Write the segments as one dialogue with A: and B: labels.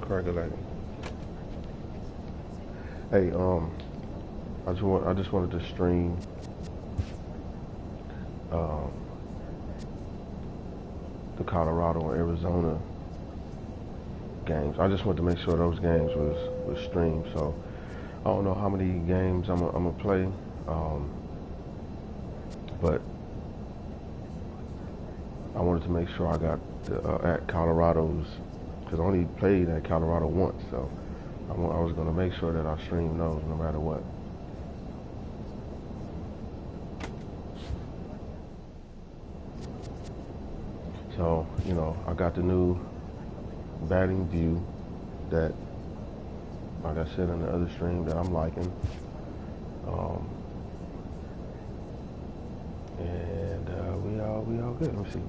A: Congratulations. Hey, I just wanted to stream the Colorado and Arizona games. I just wanted to make sure those games was streamed. So I don't know how many games I'm gonna play, but I wanted to make sure I got at Colorado's, because I only played at Colorado once, so I was going to make sure that I stream those no matter what. So, you know, I got the new batting view that, like I said in the other stream, that I'm liking. And we all good. Let me see.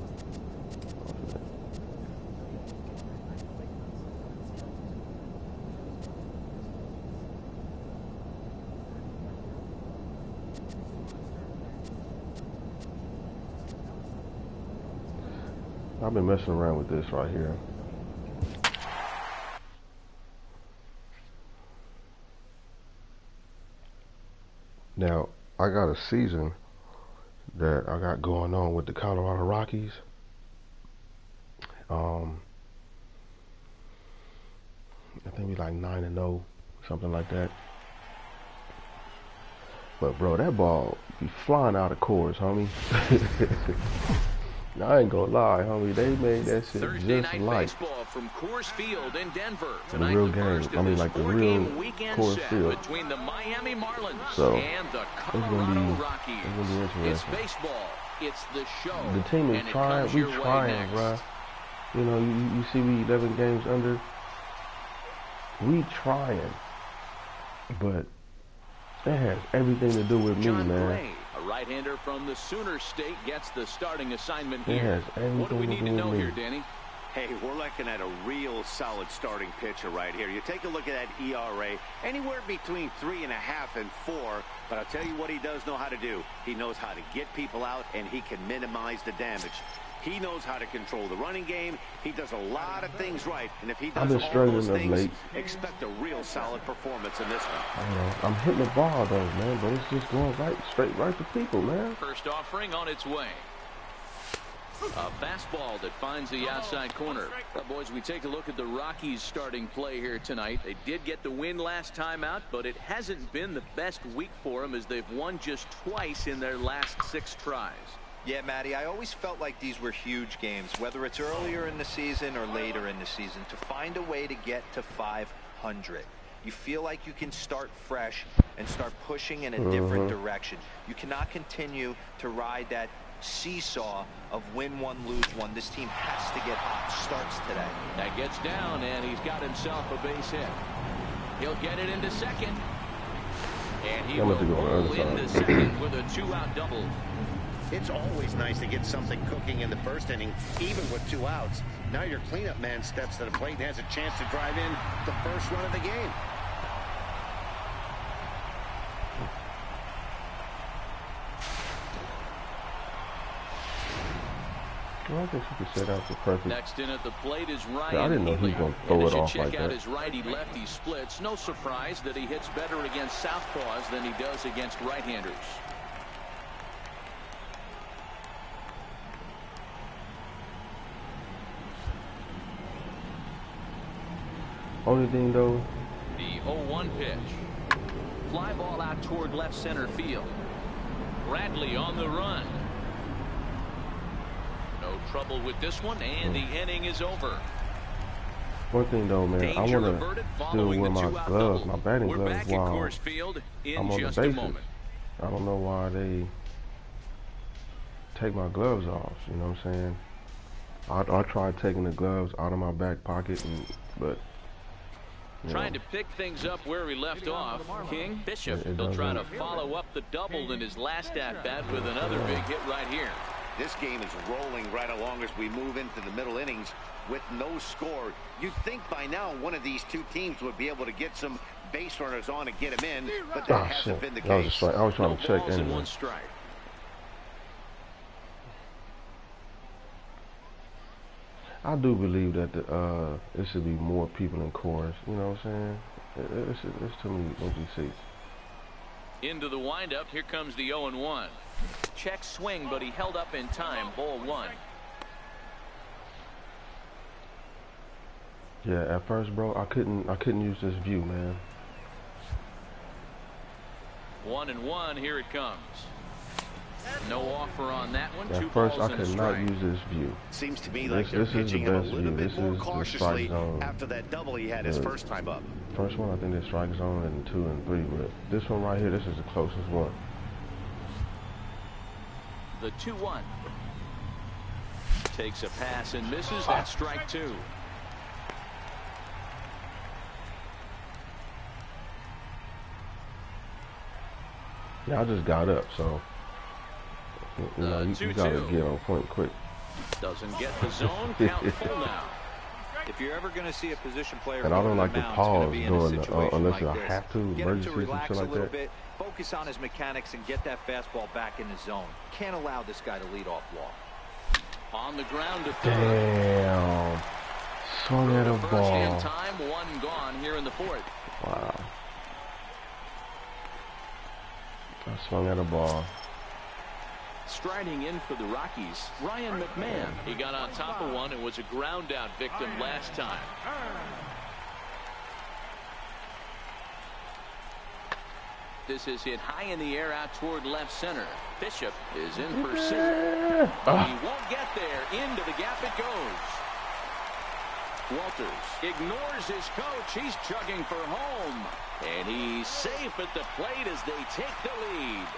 A: I've been messing around with this right here. Now, I got a season that I got going on with the Colorado Rockies. I think we like 9-0, something like that. But bro, that ball be flying out of course, homie. I ain't gonna lie, homie. They made that shit
B: Thursday
A: just
B: night
A: like
B: baseball from Coors Field in Denver.
A: the real game. I mean, like the real Coors Field.
B: Between the Miami Marlins
A: So
B: and the
A: it's
B: Colorado Rockies.
A: gonna be interesting.
B: It's baseball. It's the show.
A: The team is
B: and
A: trying. We trying, bruh. You know, you see, we 11 games under. We trying, but that has everything to do with me,
B: John
A: man.
B: Gray, a right-hander from the Sooner State, gets the starting assignment
A: It
B: here.
A: has everything
B: What do we
A: to
B: need
A: do
B: to know
A: with
B: here,
A: me.
B: Danny?
C: Hey, we're looking at a real solid starting pitcher right here. You take a look at that ERA, anywhere between 3.5 and 4. But I'll tell you what he does know how to do. He knows how to get people out, and he can minimize the damage. He knows how to control the running game. He does a lot of things right, and if he does all those things, expect a real solid performance in this one.
A: I'm hitting the ball though, man, but it's just going straight right to people, man.
B: First offering on its way. A fastball that finds the outside corner. Well, boys, we take a look at the Rockies starting play here tonight. They did get the win last time out, but it hasn't been the best week for them as they've won just twice in their last 6 tries.
D: Yeah, Matty, I always felt like these were huge games, whether it's earlier in the season or later in the season, to find a way to get to 500. You feel like you can start fresh and start pushing in a different direction. You cannot continue to ride that seesaw of win one, lose one. This team has to get hot starts today.
B: That gets down, and he's got himself a base hit. He'll get it into second. And he will roll into second with a 2-out double.
C: It's always nice to get something cooking in the first inning, even with 2 outs. Now your cleanup man steps to the plate and has a chance to drive in the first run of the game.
A: Well, I guess you could say that was the perfect.
B: Next in at the plate is Ryan.
A: I didn't know he was going to throw it off like
B: check out
A: that.
B: his righty-lefty splits. No surprise that he hits better against southpaws than he does against right-handers.
A: Only thing though,
B: the 0-1 pitch. Fly ball out toward left center field. Bradley on the run. No trouble with this one, and the inning is over.
A: one thing though, man,
B: Danger
A: I want to
B: averted
A: still
B: following
A: wear
B: the
A: my
B: 2-out
A: gloves,
B: double.
A: my batting
B: We're
A: gloves
B: back at
A: while
B: Coors Field in
A: I'm on
B: just
A: the
B: a
A: bases.
B: moment.
A: I don't know why they take my gloves off. You know what I'm saying? I tried taking the gloves out of my back pocket, but
B: Trying to pick things up where he left off. King Bishop, he'll try to follow up the double in his last at-bat with another big hit right here.
C: This game is rolling right along as we move into the middle innings with no score. You'd think by now one of these two teams would be able to get some base runners on and get him in, but that hasn't been the case.
A: I was trying to check
B: balls and
A: anyway.
B: 1 strike.
A: I do believe that it should be more people in chorus. You know what I'm saying? It's too many empty seats.
B: Into the windup. Here comes the 0-1. Check swing, but he held up in time. Ball 1.
A: Yeah, at first, bro, I couldn't use this view, man.
B: 1-1. Here it comes. No offer on that one.
A: At first, I could not use this view.
C: Seems to me like they're pitching him a little bit more cautiously after that double he had his first time up.
A: First one, I think the strike zone, and 2 and 3. But this one right here, this is the closest one.
B: The 2-1. Takes a pass and misses. That's strike 2.
A: Yeah, I just got up, so you know, you gotta get on point quick.
B: Doesn't get the zone. Count full now.
D: If you're ever going to see a position player,
A: and I don't like the pause doing unless I have to,
D: get him to
A: emergencies
D: relax
A: and
D: a
A: shit
D: little
A: like that.
D: bit, focus on his mechanics, and get that fastball back in the zone. Can't allow this guy to lead off walk.
B: On the ground to third.
A: Damn. Swung at a ball.
B: In time, 1 gone here in the 4th.
A: Wow. I swung at a ball.
B: Striding in for the Rockies, Ryan McMahon. He got on top of one and was a ground out victim last time. This is hit high in the air out toward left center. Bishop is in pursuit. He won't get there. Into the gap it goes. Walters ignores his coach. He's chugging for home. And he's safe at the plate as they take the lead.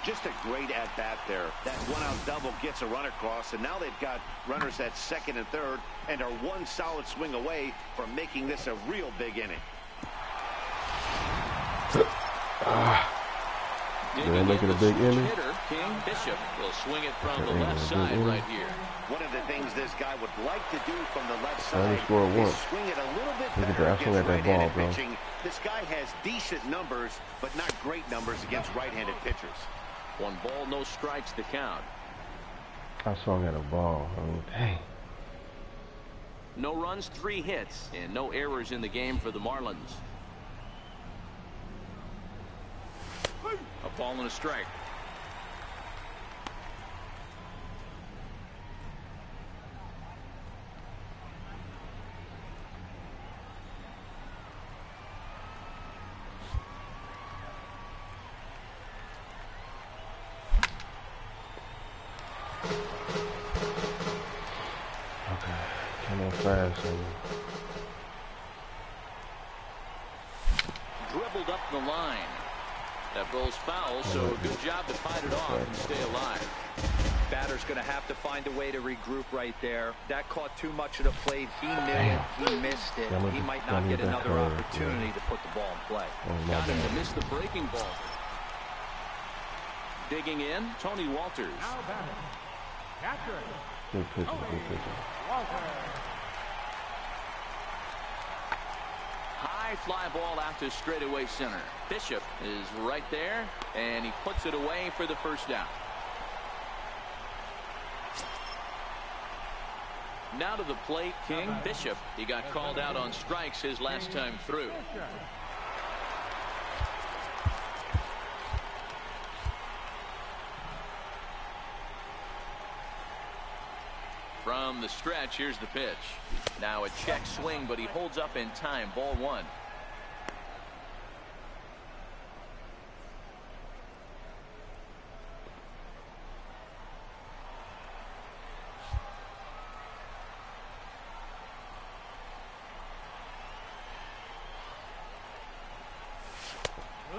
C: Just a great at-bat there. That one-out double gets a run across, and now they've got runners at second and third and are one solid swing away from making this a real big inning.
A: Did they make it a big inning?
B: Hitter, King Bishop will swing it from the left side right here.
C: One of the things this guy would like to do from the left side is swing it a little bit better against right-handed pitching. This guy has decent numbers, but not great numbers against right-handed pitchers.
B: 1 ball, no strikes to count.
A: I swung at a ball. I mean, dang.
B: No runs, 3 hits, and no errors in the game for the Marlins. A ball and a strike.
A: Fast and
B: dribbled up the line. That ball's foul, so a good job to fight it off and stay alive.
D: Batter's going to have to find a way to regroup right there. That caught too much of the plate. He knew it. He missed it. He might not get another opportunity to put the ball in play.
B: Got him to miss the breaking ball. Digging in, Tony Walters.
A: Good pitcher, good pitcher.
B: High fly ball out to straightaway center. Bishop is right there, and he puts it away for the first down. Now to the plate, King Bishop. He got called out on strikes his last time through. From the stretch, here's the pitch. Now a check swing, but he holds up in time. Ball 1.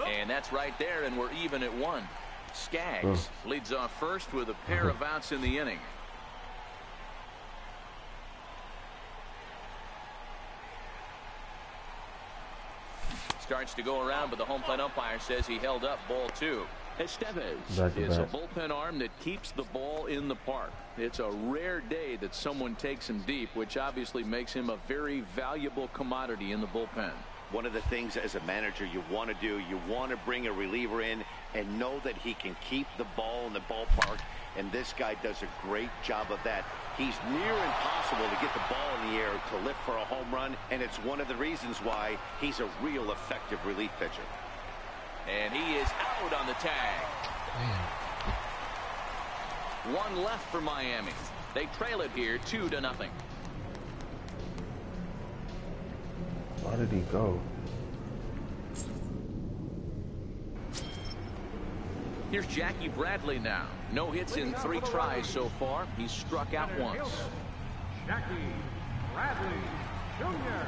B: And that's right there, and we're even at 1. Skaggs leads off first with a pair of outs in the inning. Starts to go around, but the home plate umpire says he held up. Ball 2. Estevez is a bullpen arm that keeps the ball in the park. It's a rare day that someone takes him deep, which obviously makes him a very valuable commodity in the bullpen.
C: One of the things as a manager you want to do, you want to bring a reliever in and know that he can keep the ball in the ballpark and this guy does a great job of that. He's near impossible to get the ball in the air to lift for a home run, and it's one of the reasons why he's a real effective relief pitcher.
B: And he is out on the tag. One left for Miami. They trail it here 2-0.
A: Why did he go?
B: Here's Jackie Bradley now. No hits in 3 tries so far. He's struck out once.
E: Jackie Bradley Jr.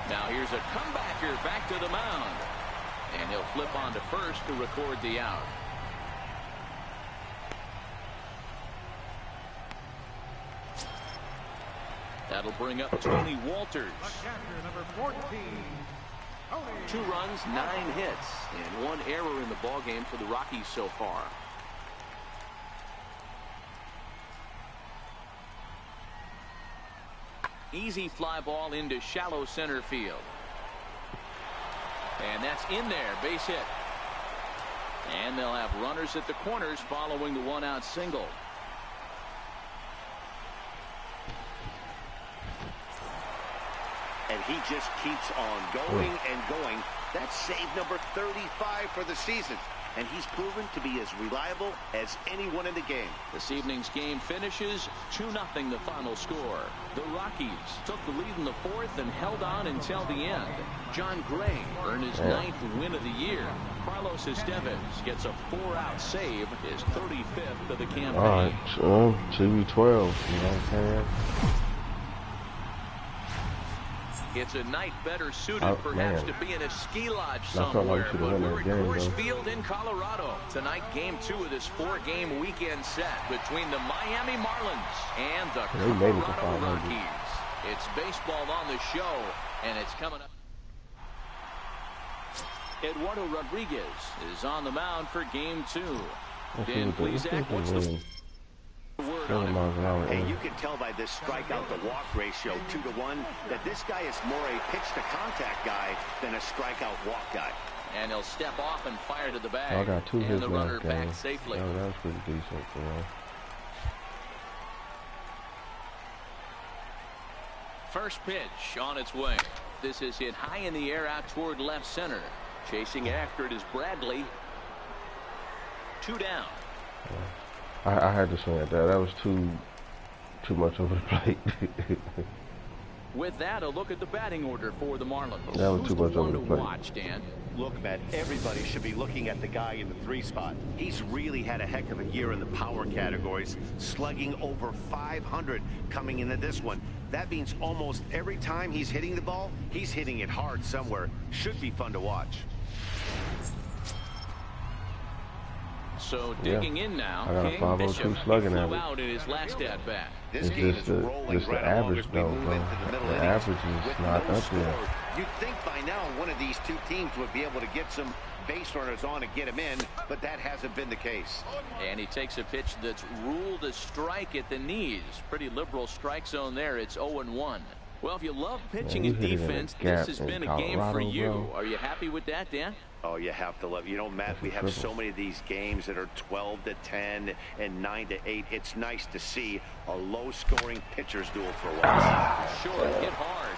B: Now here's a comebacker back to the mound. And he'll flip on to first to record the out. That'll bring up Tony Walters.
E: Catcher number 14.
B: 2 runs, 9 hits, and 1 error in the ballgame for the Rockies so far. Easy fly ball into shallow center field. And that's in there, base hit. And they'll have runners at the corners following the 1-out single.
C: And he just keeps on going and going. That's save number 35 for the season. And he's proven to be as reliable as anyone in the game.
B: This evening's game finishes 2-0 the final score. The Rockies took the lead in the 4th and held on until the end. John Gray earned his 9th win of the year. Carlos Estevez gets a 4-out save, his 35th of the campaign.
A: All right, so TV12, you know what I'm saying?
B: It's a night better suited perhaps to be in a ski lodge somewhere,
A: like
B: but we're at Coors Field in Colorado. Tonight, game 2 of this 4-game weekend set between the Miami Marlins and the Colorado Rockies. It's baseball on the show, and it's coming up. Eduardo Rodriguez is on the mound for game 2. Dan Plesac, what's the word on it?
C: Hey, you can tell by this strikeout to walk ratio 2-to-1 that this guy is more a pitch to contact guy than a strikeout walk guy.
B: And he'll step off and fire to the bag.
A: I got 2 hits
B: and the runner back
A: game.
B: safely.
A: Oh, that was pretty decent for us.
B: First pitch on its way. This is hit high in the air out toward left center. Chasing after it is Bradley. 2 down.
A: I had to swing at that. That was too much over the plate.
B: With that, a look at the batting order for the Marlins.
A: That was too much over the plate.
B: Watch, Dan?
C: Look, Matt, everybody should be looking at the guy in the 3 spot. He's really had a heck of a year in the power categories, slugging over 500 coming into this one. That means almost every time he's hitting the ball, he's hitting it hard somewhere. Should be fun to watch.
B: So digging in now,
A: I got a
B: King
A: 502
B: Bishop
A: slugging
B: flew
A: average.
B: out in his last at bat.
C: This game is rolling right along as we move into the middle innings.
A: The average is not up there.
C: You'd think by now one of these 2 teams would be able to get some base runners on and get him in, but that hasn't been the case.
B: And he takes a pitch that's ruled a strike at the knees. Pretty liberal strike zone there. It's 0-1. Well, if you love pitching and defense, this has been a game for you.
A: Bro.
B: Are you happy with that, Dan?
C: Oh, you have to love. You know, Matt, we have so many of these games that are 12-10 and 9-8. It's nice to see a low-scoring pitcher's duel for once.
B: Short, hit hard.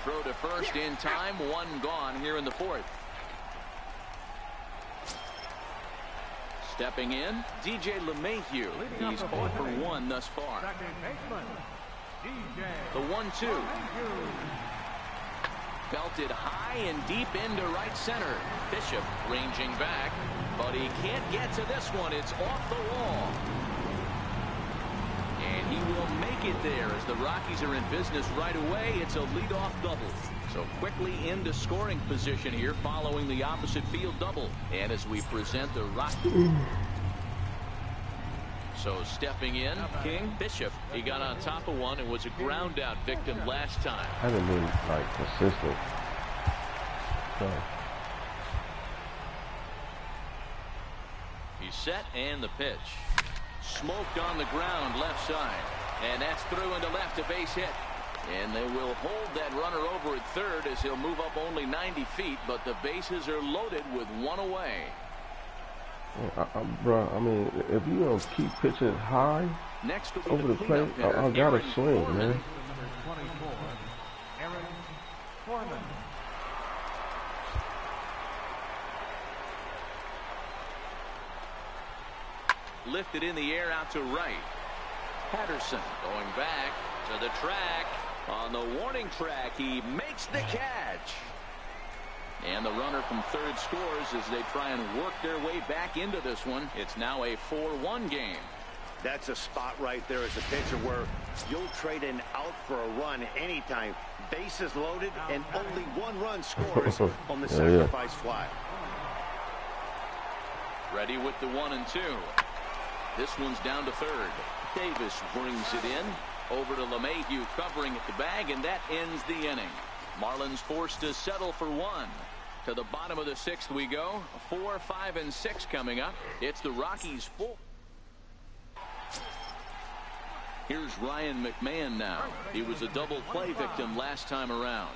B: Throw to first in time. 1 gone here in the 4th. Stepping in, DJ LeMahieu. He's 0 for 1 thus far. The 1-2. Belted high and deep into right center. Bishop ranging back, but he can't get to this one. It's off the wall. And he will make it there as the Rockies are in business right away. It's a leadoff double. So quickly into scoring position here following the opposite field double. And as we present the Rockies. So stepping in, King Bishop. He got on top of one and was a ground out victim last time.
A: Hasn't been like consistent. So.
B: He's set and the pitch. Smoked on the ground left side. And that's through into left, a base hit. And they will hold that runner over at third as he'll move up only 90 feet, but the bases are loaded with one away.
A: Bro, I mean, if you don't keep pitching high
B: Next
A: over the plate, I gotta swing, man.
E: Number 24, Aaron Foreman.
B: Lifted in the air out to right. Patterson going back to the track. On the warning track, he makes the catch. And the runner from third scores as they try and work their way back into this one. It's now a 4-1 game.
C: That's a spot right there as a pitcher where you'll trade an out for a run anytime. Bases loaded and only one run scores on the sacrifice fly.
B: Ready with the 1-2. This one's down to third. Davis brings it in. Over to LeMahieu covering at the bag, and that ends the inning. Marlins forced to settle for one. To the bottom of the sixth we go. 4, 5, and 6 coming up. It's the Rockies' 4. Here's Ryan McMahon now. He was a double play victim last time around.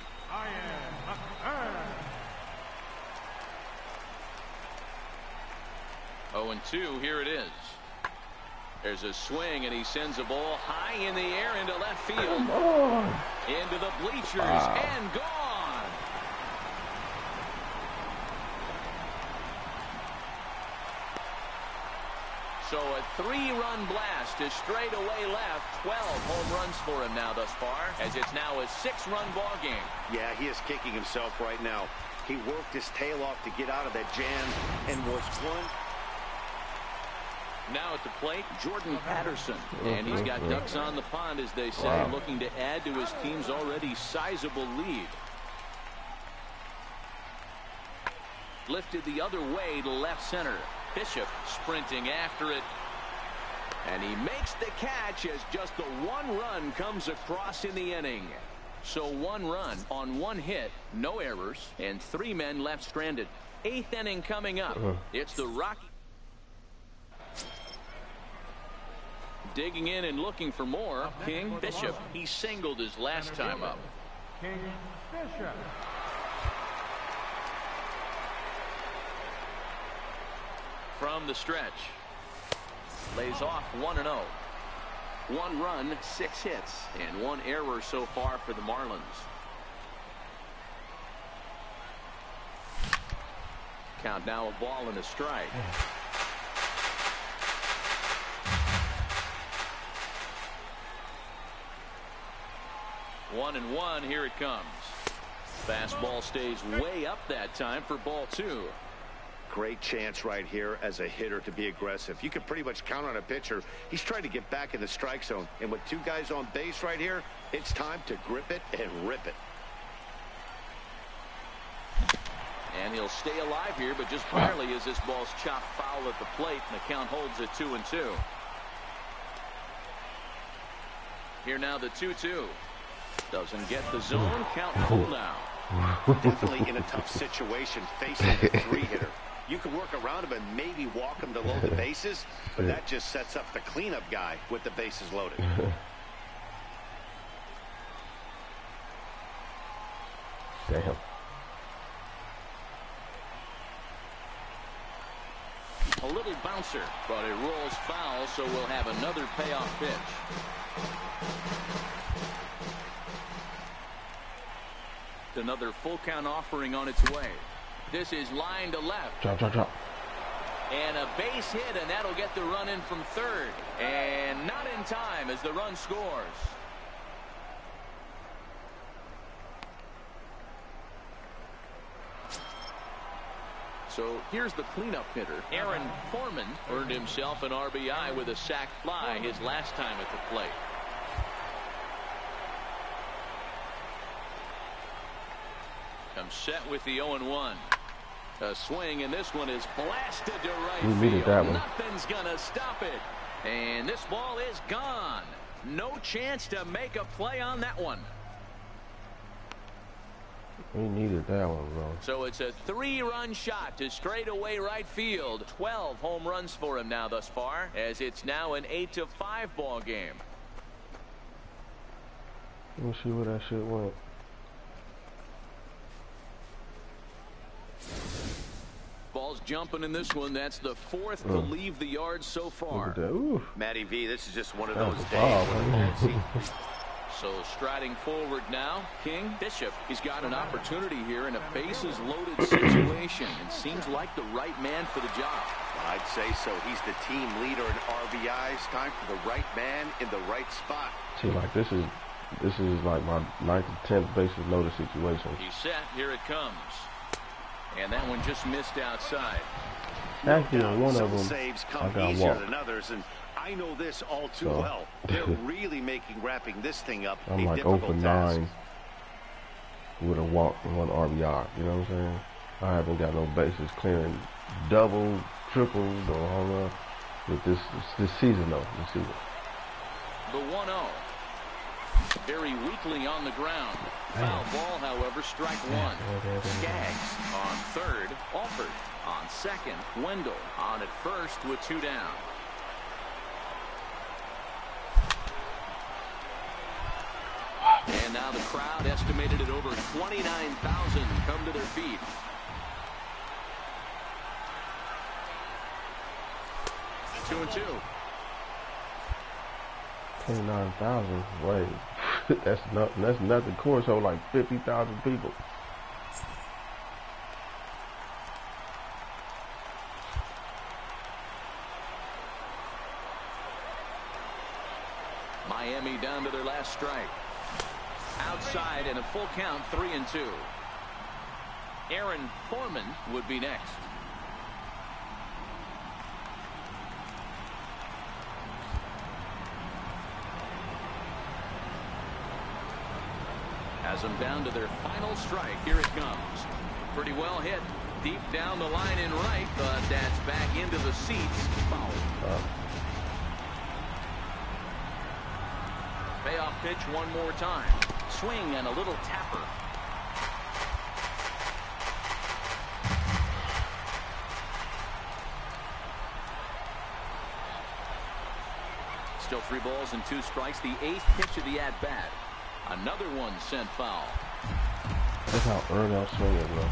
B: 0-2, here it is. There's a swing, and he sends a ball high in the air into left field. Into the bleachers, and gone. So a 3-run blast to straightaway left. 12 home runs for him now thus far, as it's now a 6-run ball game.
C: Yeah, he is kicking himself right now. He worked his tail off to get out of that jam and was one.
B: Now at the plate, Jordan Patterson. And he's got ducks on the pond, as they say, looking to add to his team's already sizable lead. Lifted the other way to left center. Bishop sprinting after it. And he makes the catch as just the 1 run comes across in the inning. So 1 run on 1 hit, no errors, and 3 men left stranded. 8th inning coming up. It's the Rockies. Digging in and looking for more. King Bishop. He singled his last time up.
E: King Bishop.
B: From the stretch. Lays off 1-0. 1 run, 6 hits, and 1 error so far for the Marlins. Count now a ball and a strike. 1-1, here it comes. Fastball stays way up that time for ball 2.
C: Great chance right here as a hitter to be aggressive. You can pretty much count on a pitcher. He's trying to get back in the strike zone. And with 2 guys on base right here, it's time to grip it and rip it.
B: And he'll stay alive here, but just barely as this ball's chopped foul at the plate, and the count holds at 2-2. Here now the 2-2. Doesn't get the zone. Count full now.
C: Definitely in a tough situation facing a 3-hitter. You can work around him and maybe walk him to load the bases, but that just sets up the cleanup guy with the bases loaded.
A: Damn.
B: A little bouncer, but it rolls foul, so we'll have another payoff pitch. Another full count offering on its way. This is line to left.
A: Drop.
B: And a base hit, and that'll get the run in from third. And not in time as the run scores. So here's the cleanup hitter. Aaron Foreman earned himself an RBI with a sac fly his last time at the plate. Comes set with the 0-1. A swing, and this one is blasted to right field.
A: That one.
B: Nothing's gonna stop it. And this ball is gone. No chance to make a play on that one.
A: We needed that one, bro.
B: So it's a 3-run shot to straightaway right field. 12 home runs for him now thus far, as it's now an 8-5 ball game.
A: Let me see where that shit went.
B: Ball's jumping in this one. That's the fourth to leave the yard so far.
C: Matty V, this is just one of
A: That
C: those
A: was a
C: days
A: ball,
C: where the
A: man.
C: ball seems
B: So striding forward now, King Bishop. He's got an opportunity here in a bases-loaded situation and seems like the right man for the job.
C: I'd say so. He's the team leader in RBIs. Time for the right man in the right spot.
A: See, like this is like my 9th or 10th bases loaded situation.
B: He's set. Here it comes. And that one just missed outside.
A: Actually, on one of
C: Some
A: them,
C: saves
A: I
C: come
A: got
C: easier
A: walked.
C: than others, and I know this all too
A: So.
C: well. They're really making wrapping this thing up
A: I'm
C: a
A: like 0
C: difficult
A: for
C: task.
A: 9 with a walk and 1 RBI. You know what I'm saying? I haven't got no bases clearing double, triple, or all that. With this season though, this season.
B: The 1-0. Very weakly on the ground. Foul ball, however, strike one. Skaggs on third. Alford on second. Wendell on at first with 2 down. And now the crowd, estimated at over 29,000, come to their feet. Two and two.
A: 29,000. Wait, that's nothing. Course hold like 50,000 people.
B: Miami down to their last strike. Outside and a full count, 3-2. Aaron Foreman would be next. Has them down to their final strike. Here it comes. Pretty well hit. Deep down the line in right, but that's back into the seats. Foul. Payoff pitch one more time. Swing and a little tapper. Still 3 balls and 2 strikes. The 8th pitch of the at-bat. Another one sent foul.
A: That's how early I'm swinging, bro.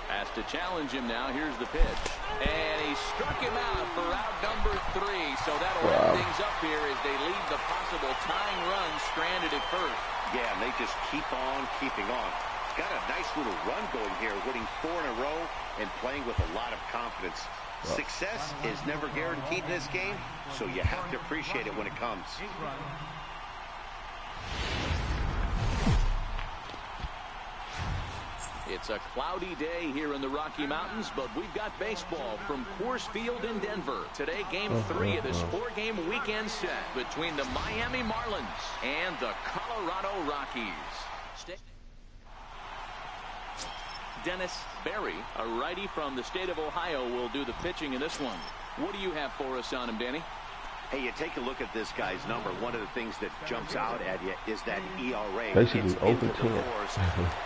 B: Has to challenge him now. Here's the pitch. And he struck him out for out number 3. So that'll wrap things up here as they leave the possible tying run stranded at first.
C: Yeah, and they just keep on keeping on. Got a nice little run going here, winning 4 in a row and playing with a lot of confidence. Success is never guaranteed in this game, so you have to appreciate it when it comes.
B: It's a cloudy day here in the Rocky Mountains, but we've got baseball from Coors Field in Denver. Today, Game 3 of this 4-game weekend set between the Miami Marlins and the Colorado Rockies. Dennis Berry, a righty from the state of Ohio, will do the pitching in this one. What do you have for us on him, Danny?
C: Hey, you take a look at this guy's number. One of the things that jumps out at you is that ERA.
A: Basically,
C: It's
A: open
C: into the
A: 10.
C: fours.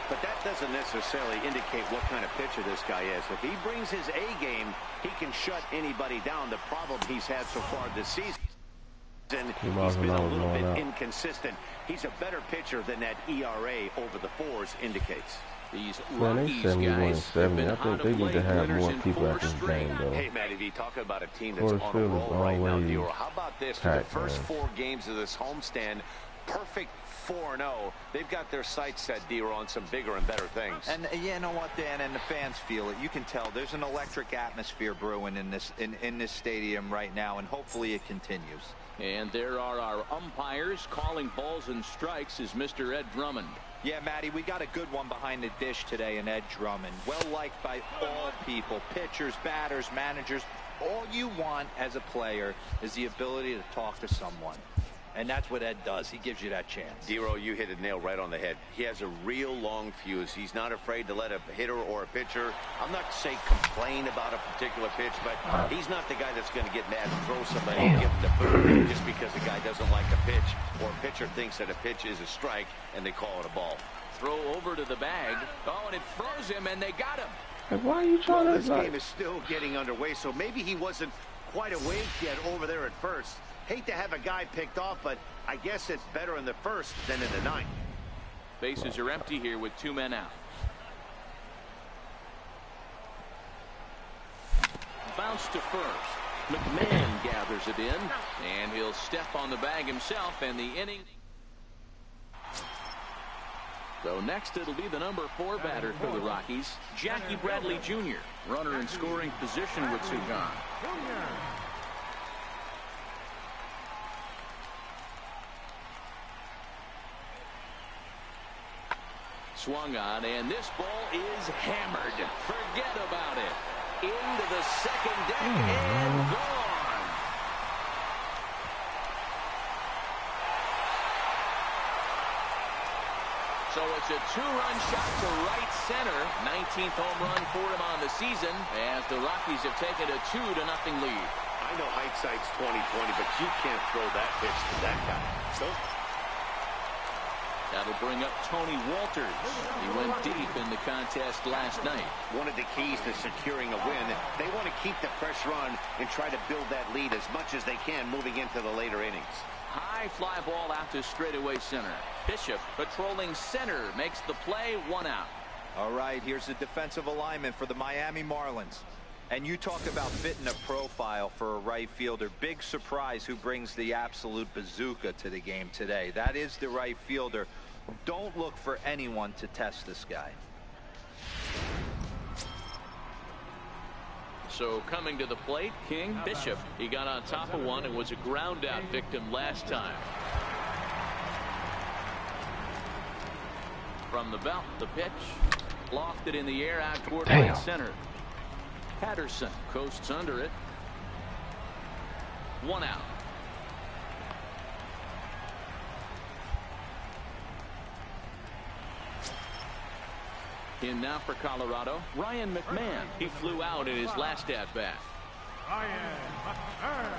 C: But that doesn't necessarily indicate what kind of pitcher this guy is. If he brings his A game, he can shut anybody down. The problem he's had so far this season, he's been a little bit inconsistent. He's a better pitcher than that ERA over the 4s indicates.
B: These
A: Man, they
B: Rockies
A: 71 and
B: guys
A: 70. I think they need to have more people at this game, though.
C: Hey, Matty V, talking about a team that's
A: Coors
C: on a
A: Field is
C: roll right now.
A: always
C: Dero, how about this? For the
A: packed,
C: first
A: man.
C: 4 games of this homestand, perfect 4-0. They've got their sights set, Dero, on some bigger and better things.
D: And you know what, Dan, and the fans feel it. You can tell there's an electric atmosphere brewing in this stadium right now, and hopefully it continues.
B: And there are our umpires calling balls and strikes is Mr. Ed Drummond.
D: Yeah, Matty, we got a good one behind the dish today in Ed Drummond. Well liked by all people, pitchers, batters, managers. All you want as a player is the ability to talk to someone. And that's what Ed does. He gives you that chance.
C: Dero, you hit a nail right on the head. He has a real long fuse. He's not afraid to let a hitter or a pitcher, I'm not saying complain about a particular pitch, but he's not the guy that's going to get mad and throw somebody and give him the boot just because a guy doesn't like a pitch or a pitcher thinks that a pitch is a strike and they call it a ball.
B: Throw over to the bag. Oh, and it froze him, and they got him.
A: Like, why are you trying
C: Well,
A: to
C: this game is still getting underway, so maybe he wasn't quite awake yet over there at first. Hate to have a guy picked off, but I guess it's better in the first than in the ninth.
B: Bases are empty here with 2 men out. Bounce to first. McMahon gathers it in, and he'll step on the bag himself, and the inning. So next it'll be the number 4 batter for the Rockies, Jackie Bradley Jr., runner in scoring position with 2 gone. Swung on, and this ball is hammered. Forget about it. Into the second deck and gone. So it's a 2-run shot to right center. 19th home run for him on the season as the Rockies have taken a 2-0 lead.
C: I know hindsight's 20/20, but you can't throw that pitch to that guy. So
B: that'll bring up Tony Walters. He went deep in the contest last night.
C: one of the keys to securing a win, they want to keep the pressure on and try to build that lead as much as they can moving into the later innings.
B: High fly ball out to straightaway center. Bishop patrolling center makes the play, 1 out.
D: All right, here's the defensive alignment for the Miami Marlins. And you talk about fitting a profile for a right fielder. Big surprise who brings the absolute bazooka to the game today. That is the right fielder. Don't look for anyone to test this guy.
B: So coming to the plate, King Bishop. He got on top of one and was a ground out victim last time. From the belt, the pitch. Lofted in the air out toward right center. Patterson coasts under it. 1 out. In now for Colorado, Ryan McMahon. He flew out in his last at-bat.
E: Ryan McMahon.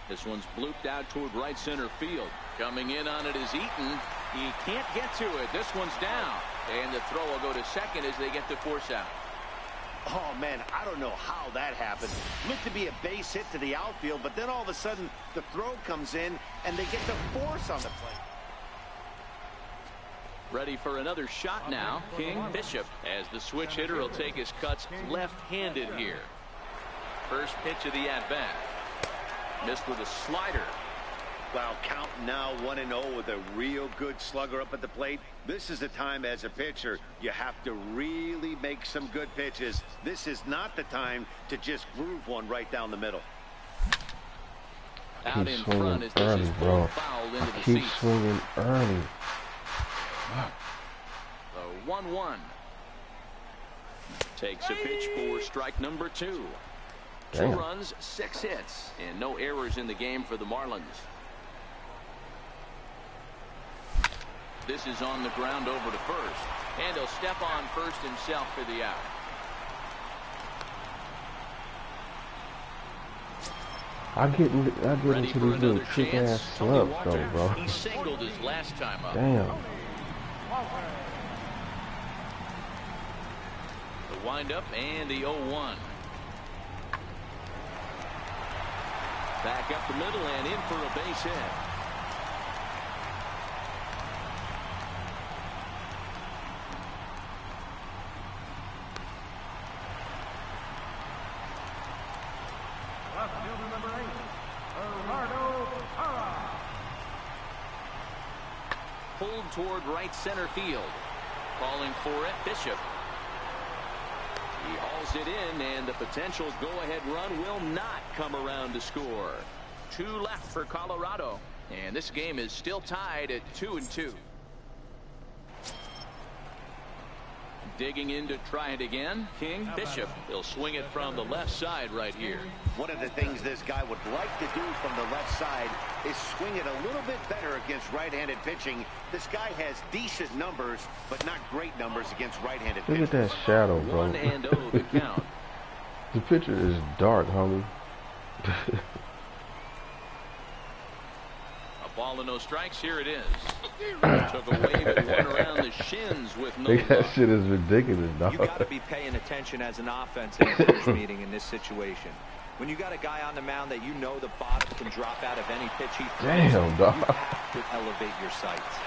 B: This one's blooped out toward right center field. Coming in on it is Eaton. He can't get to it. This one's down. And the throw will go to second as they get the force out.
C: Oh, man, I don't know how that happened. Looked to be a base hit to the outfield, but then all of a sudden the throw comes in and they get the force on the plate.
B: Ready for another shot now, King Bishop, as the switch hitter will take his cuts left-handed here. First pitch of the at-bat. Missed with a slider.
C: Wow, count now 1-0 with a real good slugger up at the plate. This is the time as a pitcher you have to really make some good pitches. This is not the time to just groove one right down the middle.
B: Out in front as this is fouled into the seats.
A: Keep swinging early.
B: The 1-1. Takes a pitch for strike number 2.
A: Damn.
B: 2 runs, 6 hits, and no errors in the game for the Marlins. This is on the ground over to first, and he'll step on first himself for the out.
A: I get into these little trick ass slumps though, bro.
B: He singled his last time up.
A: Damn.
B: The windup and the 0-1. Back up the middle and in for a base hit.
E: Left fielder number 8, Gerardo Parra.
B: Pulled toward right center field. Calling for it, Bishop. He hauls it in, and the potential go-ahead run will not come around to score. 2 left for Colorado, and this game is still tied at 2-2. Digging in to try it again, King Bishop. He'll swing it from the left side right here.
C: One of the things this guy would like to do from the left side is swing it a little bit better against right-handed pitching. This guy has decent numbers, but not great numbers against right-handed pitching.
A: Look at that shadow, bro.
B: 1-0 the count.
A: The picture is dark, homie.
B: A ball ball and no strikes. Here it is. Took a wave and one around the shins with no
A: that
B: luck.
A: shit is ridiculous, dog.
D: You got to be paying attention as an offense in a pitch meeting in this situation. When you got a guy on the mound that you know the bottom can drop out of any pitch he throws,
A: Damn, dog.
D: you have to elevate your sights.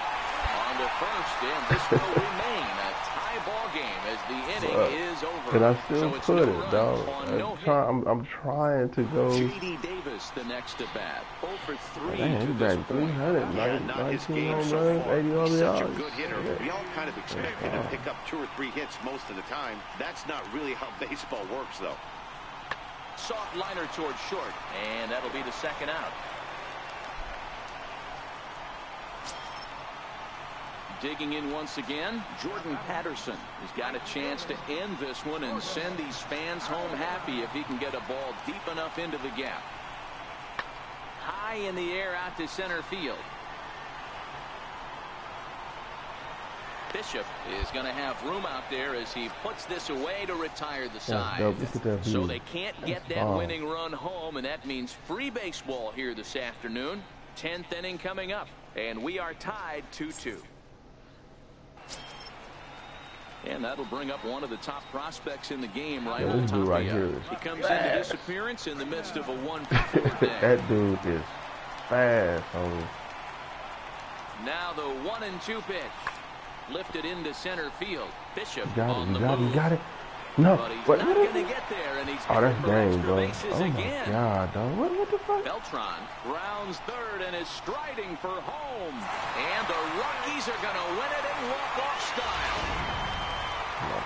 B: On to first, and this will remain a tie ball game as the inning is over.
A: Can I still
B: So it's
A: put
B: no
A: it,
B: runs
A: dog?
B: on no hit.
A: I'm trying to go.
B: J.D. Davis, the next at bat. 0 for 3
A: Damn,
B: to
A: he's
B: this
A: back
B: point.
A: 300,
C: Yeah, not his
A: 19
C: game
A: home
C: so
A: runs,
C: far.
A: 80 all
C: He's
A: the
C: such a
A: odds.
C: good hitter.
A: Yeah.
C: We all kind of expect him to pick up 2 or 3 hits most of the time. That's not really how baseball works, though.
B: Soft liner towards short, and that'll be the second out. Digging in once again, Jordan Patterson has got a chance to end this one and send these fans home happy if he can get a ball deep enough into the gap. High in the air out to center field. Bishop is going to have room out there as he puts this away to retire the side.
A: Dope. Look at that view.
B: So they can't get that winning run home, and that means free baseball here this afternoon. 10th inning coming up, and we are tied 2-2. And that'll bring up one of the top prospects in the game right on
A: this
B: top
A: dude right
B: of
A: here
B: you.
A: is
B: He comes into this appearance in the midst of a 1-for-4 day.
A: That dude is fast, homie.
B: Now the 1-2 pitch. Lifted into center field. Bishop
A: You
B: on the move.
A: got it. No.
B: But he's
A: What?
B: not going to get there, and he's
A: Oh, that's
B: headed for
A: game,
B: extra
A: bro.
B: bases
A: Oh, my
B: again.
A: God, dog. What the fuck?
B: Beltran rounds third and is striding for home. And the Rockies are going to win it in walk-off style.
A: Oh, my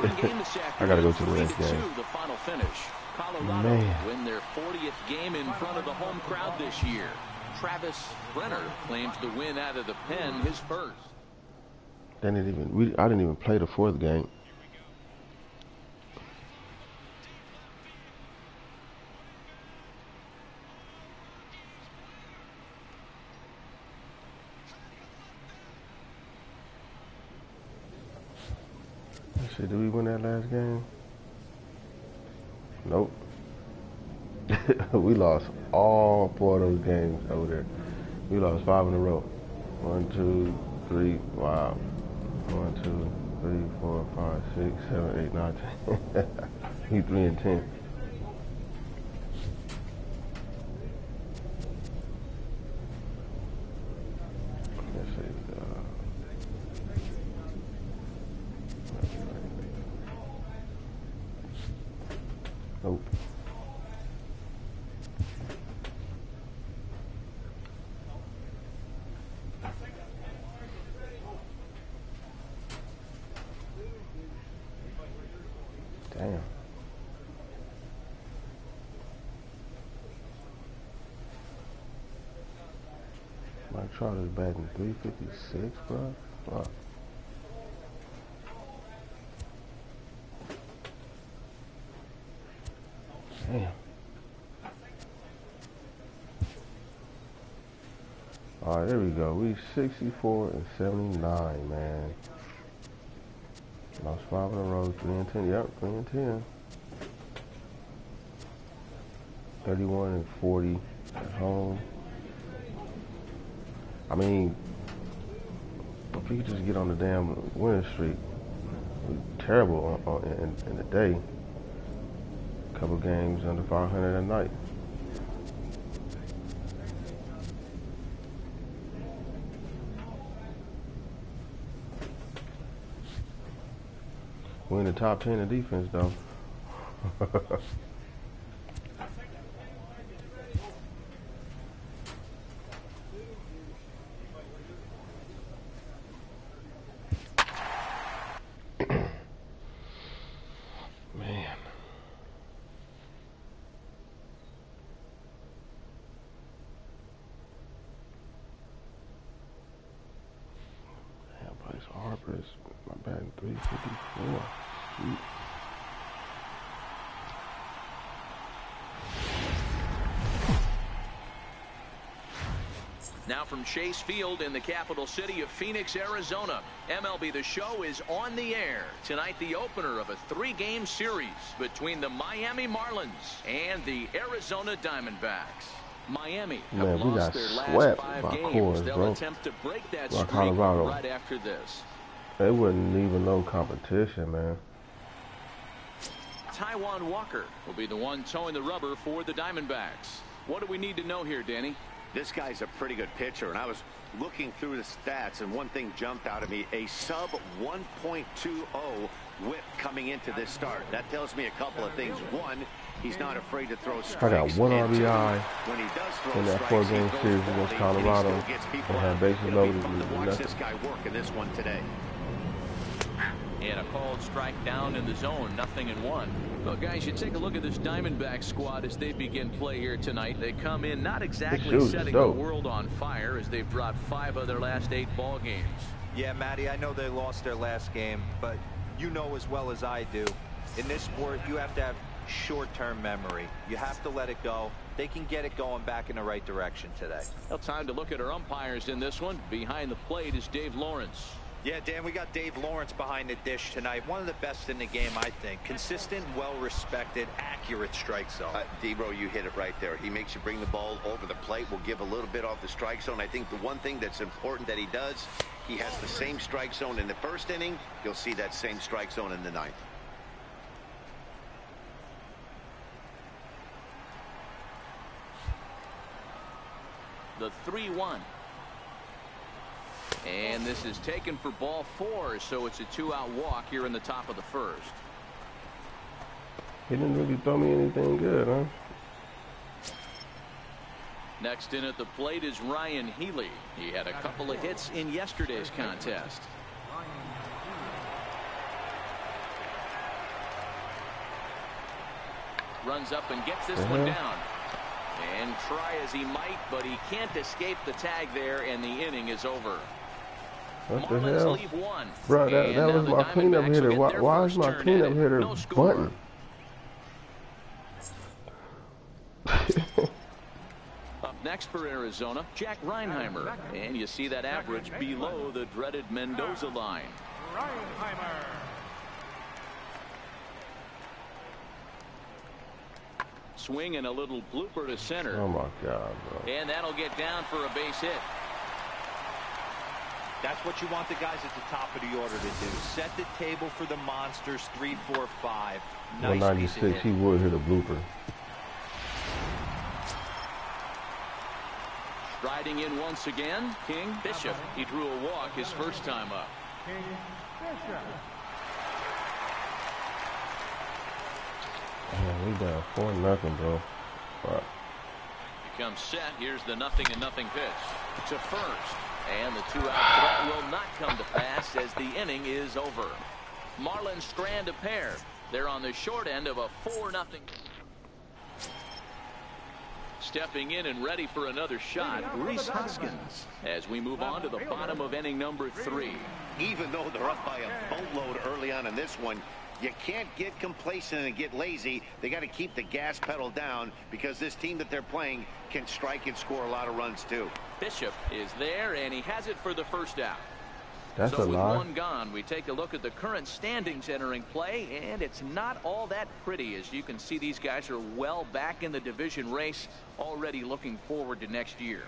A: God.
B: Game this
A: I gotta go to the next
B: 3-2,
A: game.
B: the final finish. Colorado
A: Man.
B: win their 40th game in front of the home crowd this year. Travis Brenner claims the win out of the pen, his first.
A: They didn't even. I didn't even play the 4th game. Let's see, did we win that last game? Nope. We lost all 4 of those games over there. We lost 5 in a row. 1, 2, 3. Wow. 1, 2, 3, 4, 5, 6, 7, 8, 9, 10. We 3-10. Let's see. Nope. Damn. Mike Trout is batting 356, bro. Wow. Damn. All right, there we go. We 64-79, man. Lost 5 in a row, 3-10. Yep, 3-10. 31-40 at home. I mean, if we could just get on the damn winning streak, we're terrible in the day. Couple games under 500 a night. We're in the top 10 in defense, though. Man. Damn, Bryce Harper's my batting 354. Shoot.
B: Now from Chase Field in the capital city of Phoenix, Arizona, MLB The Show is on the air. Tonight, the opener of a 3-game series between the Miami Marlins and the Arizona Diamondbacks. Miami
A: Man,
B: have
A: we
B: lost
A: got
B: their last
A: swept
B: 5
A: by
B: games.
A: Coors,
B: They'll
A: bro.
B: attempt to break that
A: By
B: streak
A: Colorado.
B: right after this.
A: It wasn't even no competition, man.
B: Taijuan Walker will be the one towing the rubber for the Diamondbacks. What do we need to know here, Danny?
C: This guy's a pretty good pitcher, and I was looking through the stats, and one thing jumped out at me: a sub 1.20 whip coming into this start. That tells me a couple of things. One, he's not afraid to throw strikes.
A: I got one RBI
C: when he does throw
A: in that
C: strikes,
A: 4-game
C: he
A: series
C: goes
A: against
C: quality,
A: Colorado.
C: and he still gets people
A: And had
C: out.
A: bases
C: It'll
A: loaded
C: be fun to
A: and
C: watch
A: nothing.
C: this guy work in this one today.
B: And a called strike down in the zone, 0-1. Well, guys, you take a look at this Diamondback squad as they begin play here tonight. They come in not exactly setting the world on fire, as they've dropped 5 of their last 8 ball games.
D: Yeah, Matty, I know they lost their last game, but you know as well as I do, in this sport, you have to have short-term memory. You have to let it go. They can get it going back in the right direction today.
B: Well, time to look at our umpires in this one. Behind the plate is Dave Lawrence.
D: Yeah, Dan, we got Dave Lawrence behind the dish tonight. One of the best in the game, I think. Consistent, well-respected, accurate strike zone.
F: D-Bro, you hit it right there. He makes you bring the ball over the plate. We'll give a little bit off the strike zone. I think the one thing that's important that he does, he has the same strike zone in the first inning. You'll see that same strike zone in the 9th.
B: The 3-1. And this is taken for ball 4, so it's a 2-out walk here in the top of the first.
A: He didn't really throw me anything good, huh?
B: Next in at the plate is Ryan Healy. He had a couple of hits in yesterday's contest. Runs up and gets this one down. And try as he might, but he can't escape the tag there, and the inning is over.
A: What the
B: Marlins
A: hell?
B: leave 1.
A: Bro, that was my cleanup hitter. Why is my cleanup hitter bunting?
B: Up next for Arizona, Jack Reinheimer. And you see that average below the dreaded Mendoza line.
E: Reinheimer.
B: Swing and a little blooper to center.
A: Oh, my God, bro.
B: And that'll get down for a base hit.
D: That's what you want the guys at the top of the order to do. Set the table for the monsters. 3, 4, 5. Nice
A: 196, he would hit a blooper.
B: Striding in once again, King Bishop. He drew a walk his first time up.
E: King Bishop.
A: Man, we down 4-0, bro. Wow.
B: He comes set. Here's the 0-0 pitch to first. And the 2-out threat will not come to pass as the inning is over. Marlins strand a pair. They're on the short end of a 4-0. Stepping in and ready for another shot, Rhys Hoskins, as we move on to the bottom of inning number 3.
F: Even though they're up by a boatload early on in this one, you can't get complacent and get lazy. They got to keep the gas pedal down, because this team that they're playing can strike and score a lot of runs too.
B: Bishop is there, and he has it for the first out.
A: That's
B: so
A: a
B: with
A: lie.
B: 1 gone, we take a look at the current standings entering play, and it's not all that pretty. As you can see, these guys are well back in the division race, already looking forward to next year.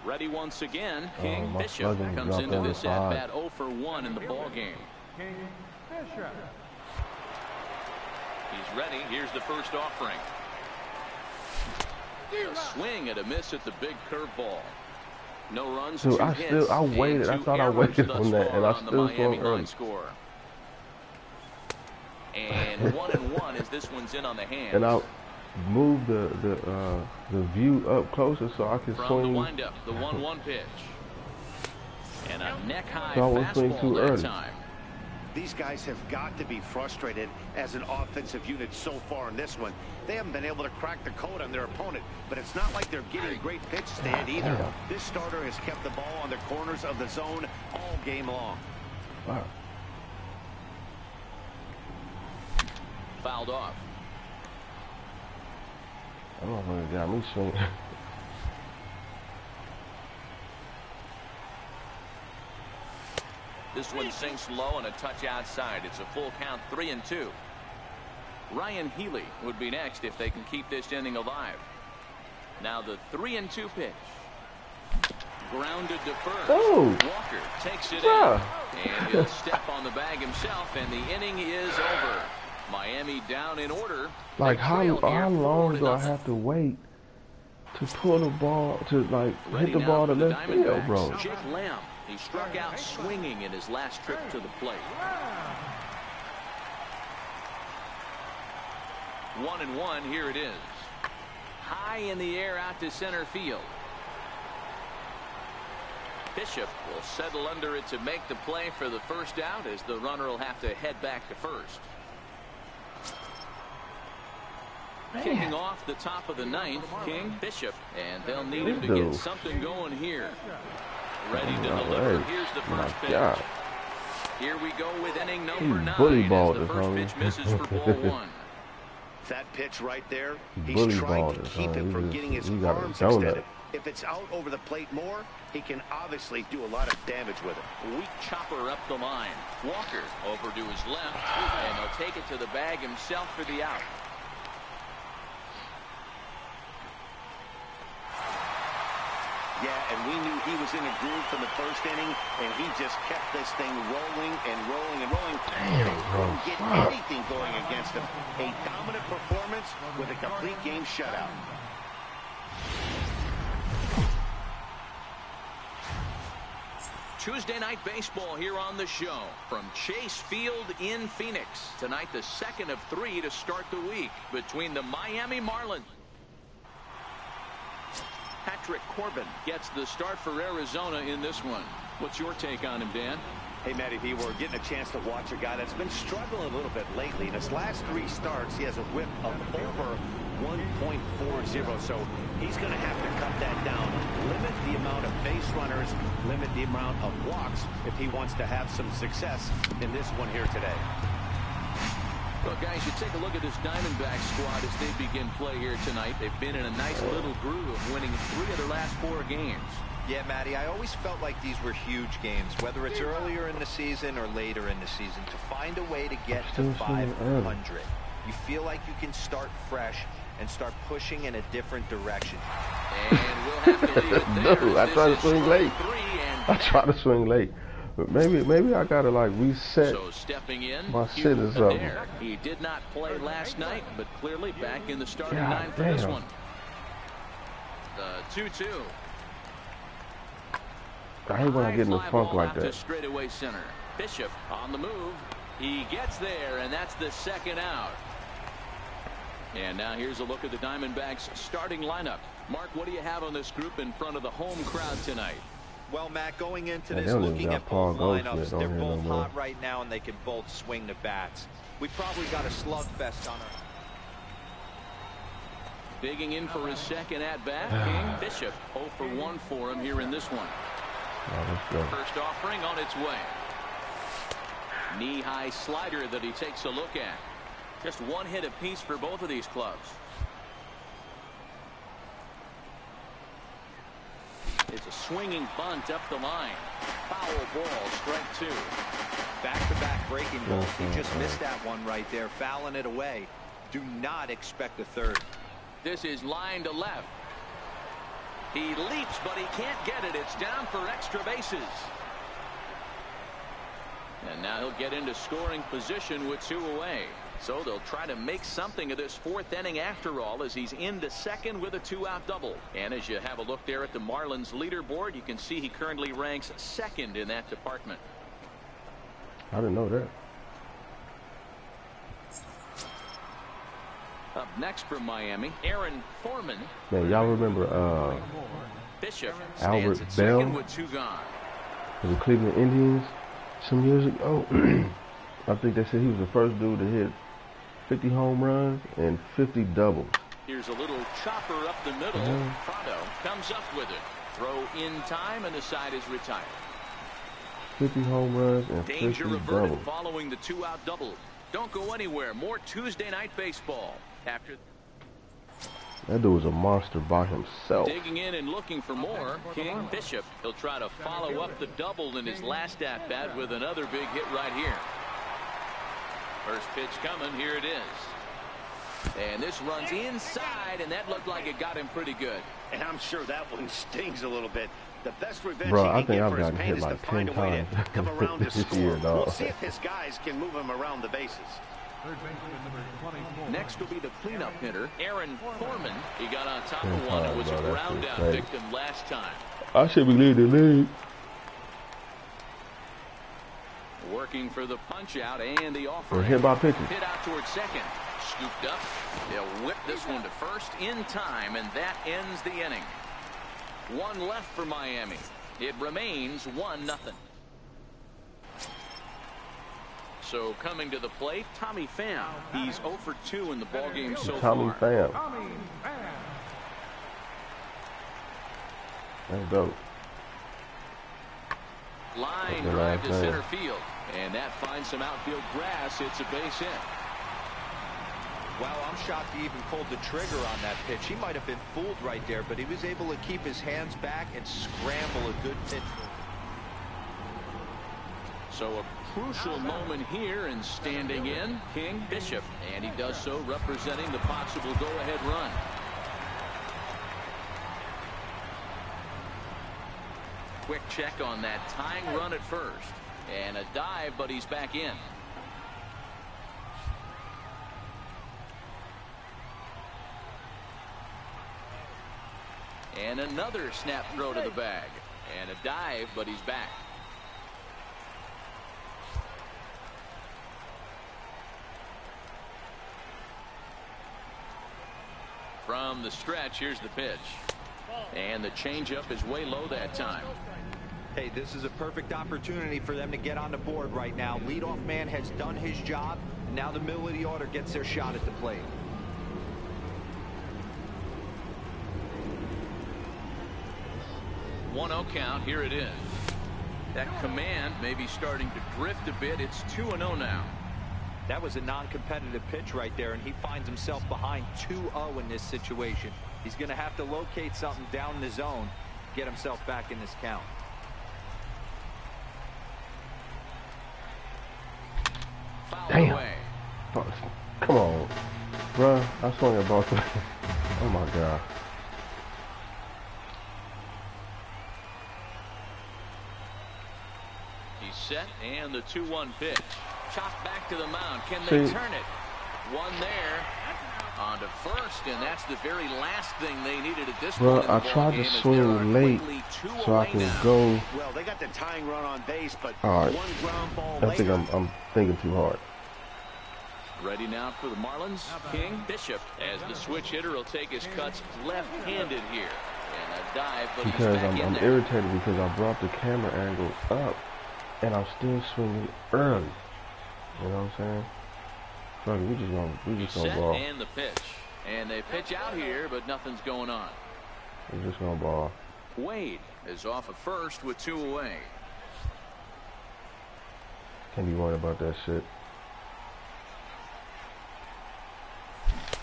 B: Ready once again, King Bishop comes into this at-bat 0 for 1 in the ball game.
E: King Bishop.
B: He's ready. Here's the first offering. A swing and a miss at the big curveball. No runs,
A: Dude,
B: 2 hits.
A: I waited. I thought I waited on that, and I still saw early.
B: Score. And 1-1 as this one's in on the hands.
A: And I moved the view up closer so I could
B: From
A: swing.
B: the windup, the 1-1 pitch. And a neck-high
A: So I was swinging
B: fastball
A: too
B: that
A: early.
B: time.
C: These guys have got to be frustrated as an offensive unit so far in this one. They haven't been able to crack the code on their opponent, but it's not like they're getting great pitch stand either. This starter has kept the ball on the corners of the zone all game long.
A: Wow.
B: Fouled off.
A: I don't know if it got me swinging.
B: This one sinks low and a touch outside. It's a full count, 3-2. Ryan Healy would be next if they can keep this inning alive. Now the 3-2 pitch. Grounded to first.
A: Oh.
B: Walker takes it in. And he'll step on the bag himself, and the inning is over. Miami down in order.
A: Like, how long do I have to wait to pull the ball, to, like, hit the ball to left field, bro?
B: Jake Lamb, he struck out swinging in his last trip to the plate. 1-1, here it is. High in the air out to center field. Bishop will settle under it to make the play for the first out, as the runner will have to head back to first. Kicking off the top of the ninth, King, Bishop, and they'll need him to get something going here. Ready to deliver. Here's the first pitch. Here we go with inning number 9 as the first pitch misses for ball 1.
C: That pitch right there, he's trying to keep him from getting his arms extended. If it's out over the plate more, he can obviously do a lot of damage with it.
B: Weak chopper up the line. Walker over to his left, and he'll take it to the bag himself for the out.
C: Yeah, and we knew he was in a groove from the first inning, and he just kept this thing rolling and rolling and rolling. Couldn't get anything going against him. A dominant performance with a complete game shutout.
B: Tuesday night baseball here on the show from Chase Field in Phoenix. Tonight, the second of 3 to start the week between the Miami Marlins. Patrick Corbin gets the start for Arizona in this one. What's your take on him, Dan?
C: Hey, Matty V, we're getting a chance to watch a guy that's been struggling a little bit lately. In his last 3 starts, he has a whip of over 1.40, so he's going to have to cut that down, limit the amount of base runners, limit the amount of walks if he wants to have some success in this one here today.
B: Well, guys, you take a look at this Diamondback squad as they begin play here tonight. They've been in a nice little groove of winning 3 of their last 4 games.
D: Yeah, Matty, I always felt like these were huge games, whether it's earlier in the season or later in the season, to find a way to get to 500. You feel like you can start fresh and start pushing in a different direction.
B: And we'll have to leave it there.
A: No, I tried to swing late. I tried to swing late. But maybe I gotta like reset my sit or something.
B: He did not play last night, but clearly back in the starting 9 for this one. The 2-2.
A: I hate when I get in the funk like that.
B: Straightaway center. Bishop on the move. He gets there, and that's the second out. And now here's a look at the Diamondbacks starting lineup. Mark, what do you have on this group in front of the home crowd tonight?
D: Well, Matt, going into this, looking at both lineups, they're both hot right now, and they can both swing the bats. We probably got a slugfest on our...
B: Digging in for his second at-bat, King. Bishop 0 for 1 for him here in this one. First offering on its way. Knee-high slider that he takes a look at. Just 1 hit apiece for both of these clubs. It's a swinging bunt up the line. Foul ball, strike 2.
D: Back-to-back breaking balls. He just missed that one right there, fouling it away. Do not expect a third.
B: This is line to left. He leaps, but he can't get it. It's down for extra bases. And now he'll get into scoring position with 2 away. So they'll try to make something of this 4th inning after all, as he's into second with a 2-out double. And as you have a look there at the Marlins leaderboard, you can see he currently ranks 2nd in that department.
A: I didn't know that.
B: Up next from Miami, Aaron Foreman.
A: Man, y'all remember
B: Bishop
A: Albert Bell
B: with 2 gone.
A: For the Cleveland Indians some years ago? I think they said he was the first dude to hit 50 home runs and 50 doubles.
B: Here's a little chopper up the middle. Prado comes up with it. Throw in time, and the side is retired.
A: 50 home runs and 50
B: Danger averted
A: doubles.
B: Following the 2-out double. Don't go anywhere. More Tuesday night baseball. After
A: that dude was a monster by himself.
B: Digging in and looking for more, King. Bishop. He'll try to follow up the double in his last at-bat with another big hit right here. First pitch coming. Here it is. And this runs inside, and that looked like it got him pretty good.
C: And I'm sure that one stings a little bit. The best revenge
A: Bro,
C: he
A: I
C: can
A: think
C: get
A: I've
C: for his
A: gotten
C: pain
A: hit
C: is to
A: like
C: find
A: 10
C: a way
A: times
C: to come around to
A: this
C: score.
A: year, dog.
C: We'll see if his guys can move him around the bases.
E: Third baseman number 24.
B: Next will be the cleanup hitter, Aaron Foreman. He got on top
A: 10
B: of one and was
A: times,
B: a
A: bro,
B: ground
A: that's
B: out
A: insane.
B: victim last time.
A: I should be leading the league.
B: Working for the punch out and the offer.
A: Hit by pitches.
B: Hit out towards second. Scooped up. They'll whip this one to first in time, and that ends the inning. One left for Miami. It remains 1-0. So coming to the plate, Tommy Pham. He's 0 for 2 in the ballgame so
A: Tommy
B: far.
A: Pham.
E: Tommy Pham.
A: That's dope.
B: Line
A: The
B: drive
A: last
B: to
A: name.
B: center field. And that finds some outfield grass. It's a base hit.
D: Wow, I'm shocked he even pulled the trigger on that pitch. He might have been fooled right there, but he was able to keep his hands back and scramble a good pitch.
B: So a crucial moment here, and standing in, King Bishop. And he does so representing the possible go-ahead run. Quick check on that tying run at first. And a dive, but he's back in. And another snap throw to the bag. And a dive, but he's back. From the stretch, here's the pitch. And the changeup is way low that time.
D: Hey, this is a perfect opportunity for them to get on the board right now. Leadoff man has done his job, and now the middle of the order gets their shot at the plate.
B: One 0 count. Here it is. That command may be starting to drift a bit. It's 2-0 now.
D: That was a non-competitive pitch right there, and he finds himself behind 2-0 in this situation. He's going to have to locate something down the zone, get himself back in this count.
B: Foul
A: Damn.
B: away.
A: Come on, bruh. I swung a ball. Oh my god.
B: He's set, and the 2-1 pitch. Chopped back to the mound. Can
A: See,
B: they turn it? One there. On to first, and that's the very last thing they needed at this point.
A: I tried to swing late so I can go.
C: Well, they got the tying run on base, but
A: All right.
C: one ground ball
A: I think
C: later.
A: I'm thinking too hard.
B: Ready now for the Marlins. King Bishop, as the switch hitter, will take his cuts left-handed here. And a dive, but he's
A: Because
B: back in
A: I'm
B: there.
A: irritated because I brought the camera angle up and I'm still swinging early. You know what I'm saying? Fuck it, we just gonna
B: Set
A: ball.
B: and the pitch. And they pitch out here, but nothing's going on.
A: We're just gonna ball.
B: Wade is off at first with 2 away.
A: Can't be worried about that shit.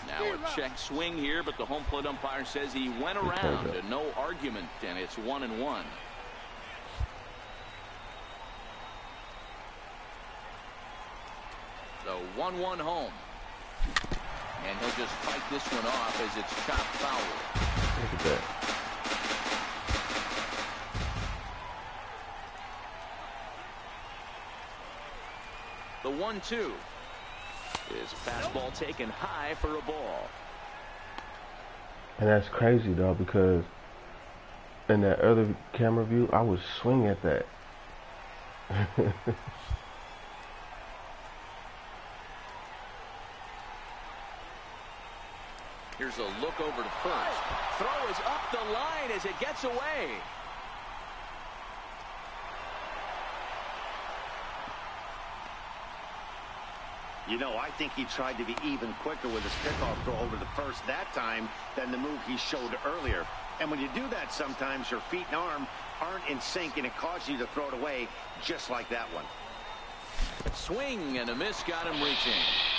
B: Now a check swing here, but the home plate umpire says he went around and no argument, and it's 1-1. So 1-1 home. And he'll just fight this one off as it's chopped foul.
A: Look at that.
B: The 1-2 is a fastball taken high for a ball.
A: And that's crazy though, because in that other camera view, I was swinging at that.
B: Here's a look over to first. Throw is up the line as it gets away.
C: You know, I think he tried to be even quicker with his pickoff throw over the first that time than the move he showed earlier. And when you do that, sometimes your feet and arm aren't in sync, and it causes you to throw it away just like that one.
B: Swing and a miss got him reaching.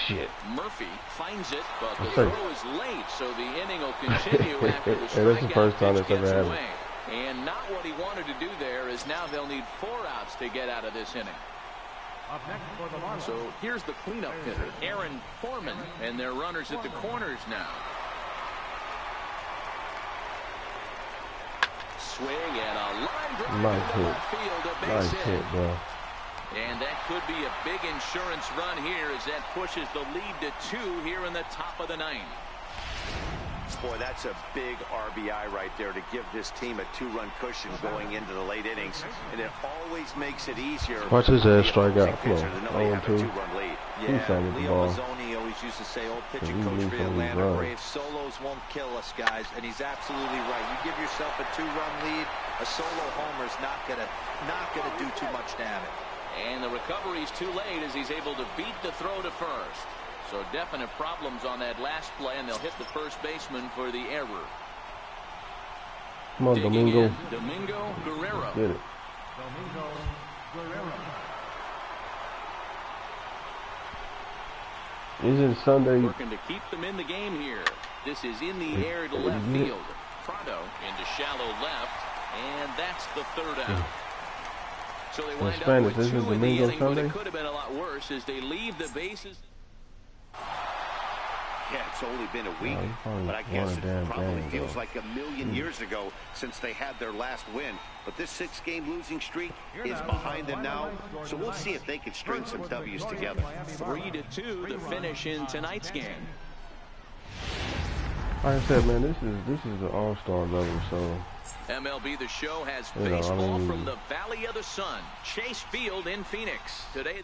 A: Shit.
B: Murphy finds it, but the
A: That's
B: throw is late, so the inning will continue after the
A: Hey, that's the
B: strikeout
A: first time
B: pitch
A: it's ever
B: gets
A: happened.
B: away. And not what he wanted to do there, is now they'll need 4 outs to get out of this inning.
E: Up next for the Marlins.
B: So here's the cleanup hitter, Aaron Foreman, and their runners at the corners now. Swing and a line drive
A: Nice
B: to
A: hit.
B: left field, a base
A: Nice
B: hit.
A: hit, bro.
B: And that could be a big insurance run here as that pushes the lead to 2 here in the top of the 9th.
C: Boy, that's a big RBI right there to give this team a 2-run cushion going into the late innings. And it always makes it easier.
A: Watch his ass strike out. Come on.
C: To know they have a
A: 0-2.
C: 2-run lead.
A: Who's on with the ball?
D: Mazzoni always used to say, old pitching
A: We
D: coach
A: need
D: for the
A: some of these
D: Atlanta
A: runs.
D: Braves, solos won't kill us, guys, and he's absolutely right. You give yourself a 2-run lead, a solo homer's not gonna do too much damage.
B: And the recovery's too late as he's able to beat the throw to first. So definite problems on that last play, and they'll hit the first baseman for the error.
A: Come on,
B: Digging
A: Domingo.
B: in, Domingo Guerrero.
A: Get it.
E: Domingo Guerrero.
A: Isn't Sunday?
B: Working to keep them in the game here. This is in the air to left field. Prado into shallow left, and that's the 3rd out. So they wind up
A: Spanish,
B: with
A: this is
B: 2 in the
A: Domingo
B: inning, but
A: Sunday?
B: it could have been a lot worse as they leave the bases.
C: Yeah, it's only been a week,
A: probably
C: but I
A: won
C: guess
A: a
C: it
A: damn
C: probably
A: game,
C: feels
A: though.
C: like a million years ago since they had their last win. But this 6-game losing streak is behind them now, so we'll see if they can string some W's together.
B: 3-2 to finish in tonight's game.
A: Like I said, man, this is the all-star level, so
B: MLB The Show has
A: You know, I
B: baseball
A: mean-
B: from the Valley of the Sun, Chase Field in Phoenix. Today,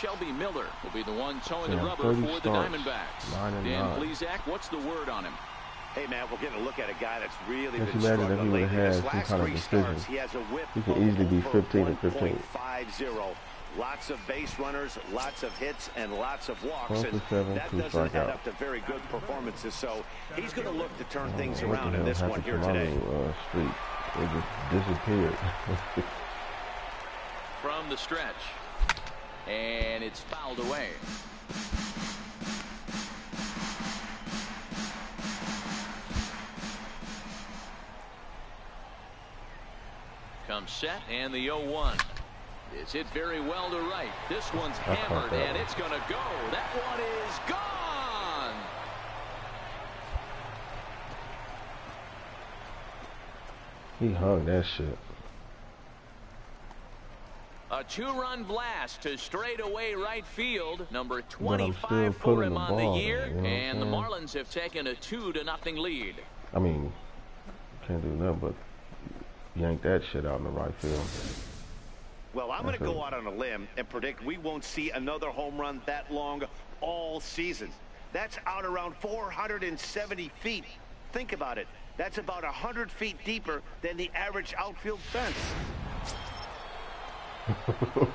B: Shelby Miller will be the one towing the
A: Yeah,
B: rubber
A: 30
B: for the
A: starts,
B: Diamondbacks.
A: 9-9.
B: Dan Plesac, what's the word on him?
C: Hey, man, we're getting a look at a guy that's really
A: Just
C: been
A: imagine if he
C: struggling
A: would've
C: lately. His
A: had some
C: last
A: kind of
C: 3
A: decision.
C: starts, he has a whip
A: He can
C: of
A: easily be
C: over
A: 15 and 15.
C: 1.50. Lots of base runners, lots of hits, and lots of walks.
A: 1
C: And
A: for 7,
C: that
A: 2
C: doesn't add
A: strikeouts.
C: up to very good performances. So he's going to look to turn things
A: What the
C: around in
A: hell
C: this one
A: happened
C: here
A: to my
C: today.
A: little, streak? It just disappeared.
B: From the stretch. And it's fouled away. Comes set, and the 0-1 is hit very well to right. This one's hammered, and it's going to go. That one is gone.
A: He hung that shit.
B: A 2-run blast to straightaway right field. Number
A: But I'm
B: 25
A: still
B: for
A: putting
B: him
A: the
B: on the
A: ball
B: year.
A: there, you know what
B: And the
A: I'm saying?
B: Marlins have taken a 2-0 lead.
A: I mean, can't do nothing but yank that shit out in the right field.
C: Well, I'm going to go out on a limb and predict we won't see another home run that long all season. That's out around 470 feet. Think about it. That's about 100 feet deeper than the average outfield fence.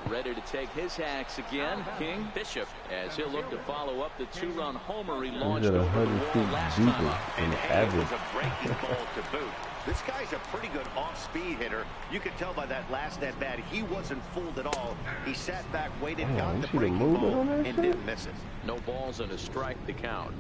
B: Ready to take his hacks again, King Bishop, as he'll look to follow up the 2-run homer he launched
A: He's at
B: over the
A: 100
B: wall
A: feet
B: last
A: deeper
B: time up.
A: than the
C: Hey, it
A: average.
C: was a breaking ball to boot. This guy's a pretty good off-speed hitter. You could tell by that last at-bat he wasn't fooled at all. He sat back, waited,
A: Damn,
C: got
A: you
C: the
A: see the
C: breaking
A: movement
C: ball,
A: on that
C: and
A: shit?
C: didn't miss it.
B: No balls and a strike to count.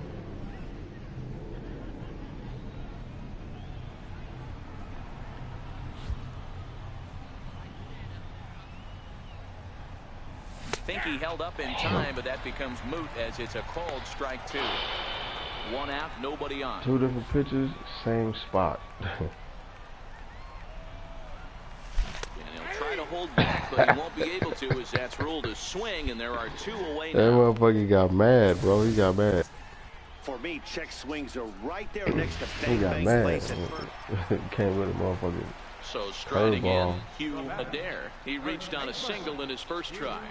B: Think he held up in time, but that becomes moot as it's a called strike 2. 1 out, nobody on.
A: 2 different pitches, same spot.
B: And he'll try to hold back, but he won't be able to as that's ruled a swing, and there are 2 away
A: That
B: now.
A: motherfucker got mad, bro. He got mad.
C: For me, check swings are right there next to
A: He
C: Bang
A: got
C: Bang's
A: mad.
C: place at first.
A: Can't with a motherfucker.
B: So striding in,
A: Curveball.
B: Hugh Adair. He reached on a single in his first try.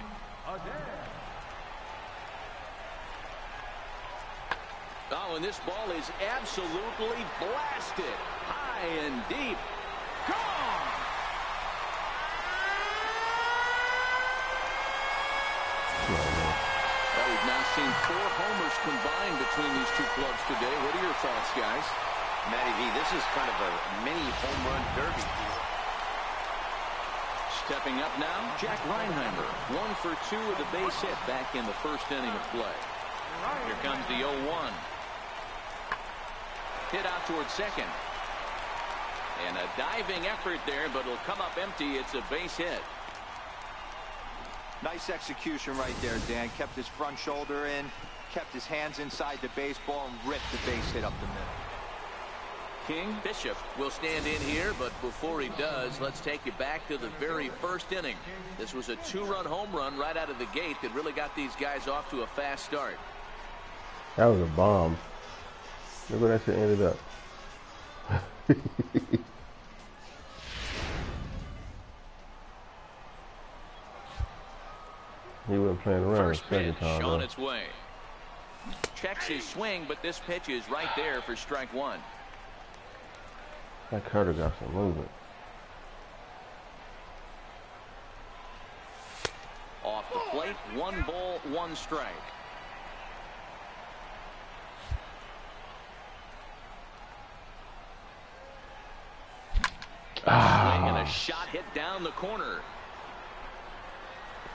B: Oh, and this ball is absolutely blasted. High and deep. Gone! Well, we've now seen 4 homers combined between these 2 clubs today. What are your thoughts, guys?
D: Matty V, this is kind of a mini home run derby here.
B: Stepping up now, Jack Reinheimer. 1 for 2 with a base hit back in the first inning of play. Here comes the 0-1. Hit out towards second. And a diving effort there, but it'll come up empty. It's a base hit.
D: Nice execution right there, Dan. Kept his front shoulder in, kept his hands inside the baseball, and ripped the base hit up the middle.
B: King Bishop will stand in here, but before he does, let's take you back to the very first inning. This was a 2-run home run right out of the gate that really got these guys off to a fast start.
A: That was a bomb. Look where that shit ended up. He wasn't playing around the second time.
B: On its way. Checks his swing, but this pitch is right there for strike one.
A: That cutter got some movement.
B: Off the plate, 1 ball, 1 strike. Swing and a shot hit down the corner.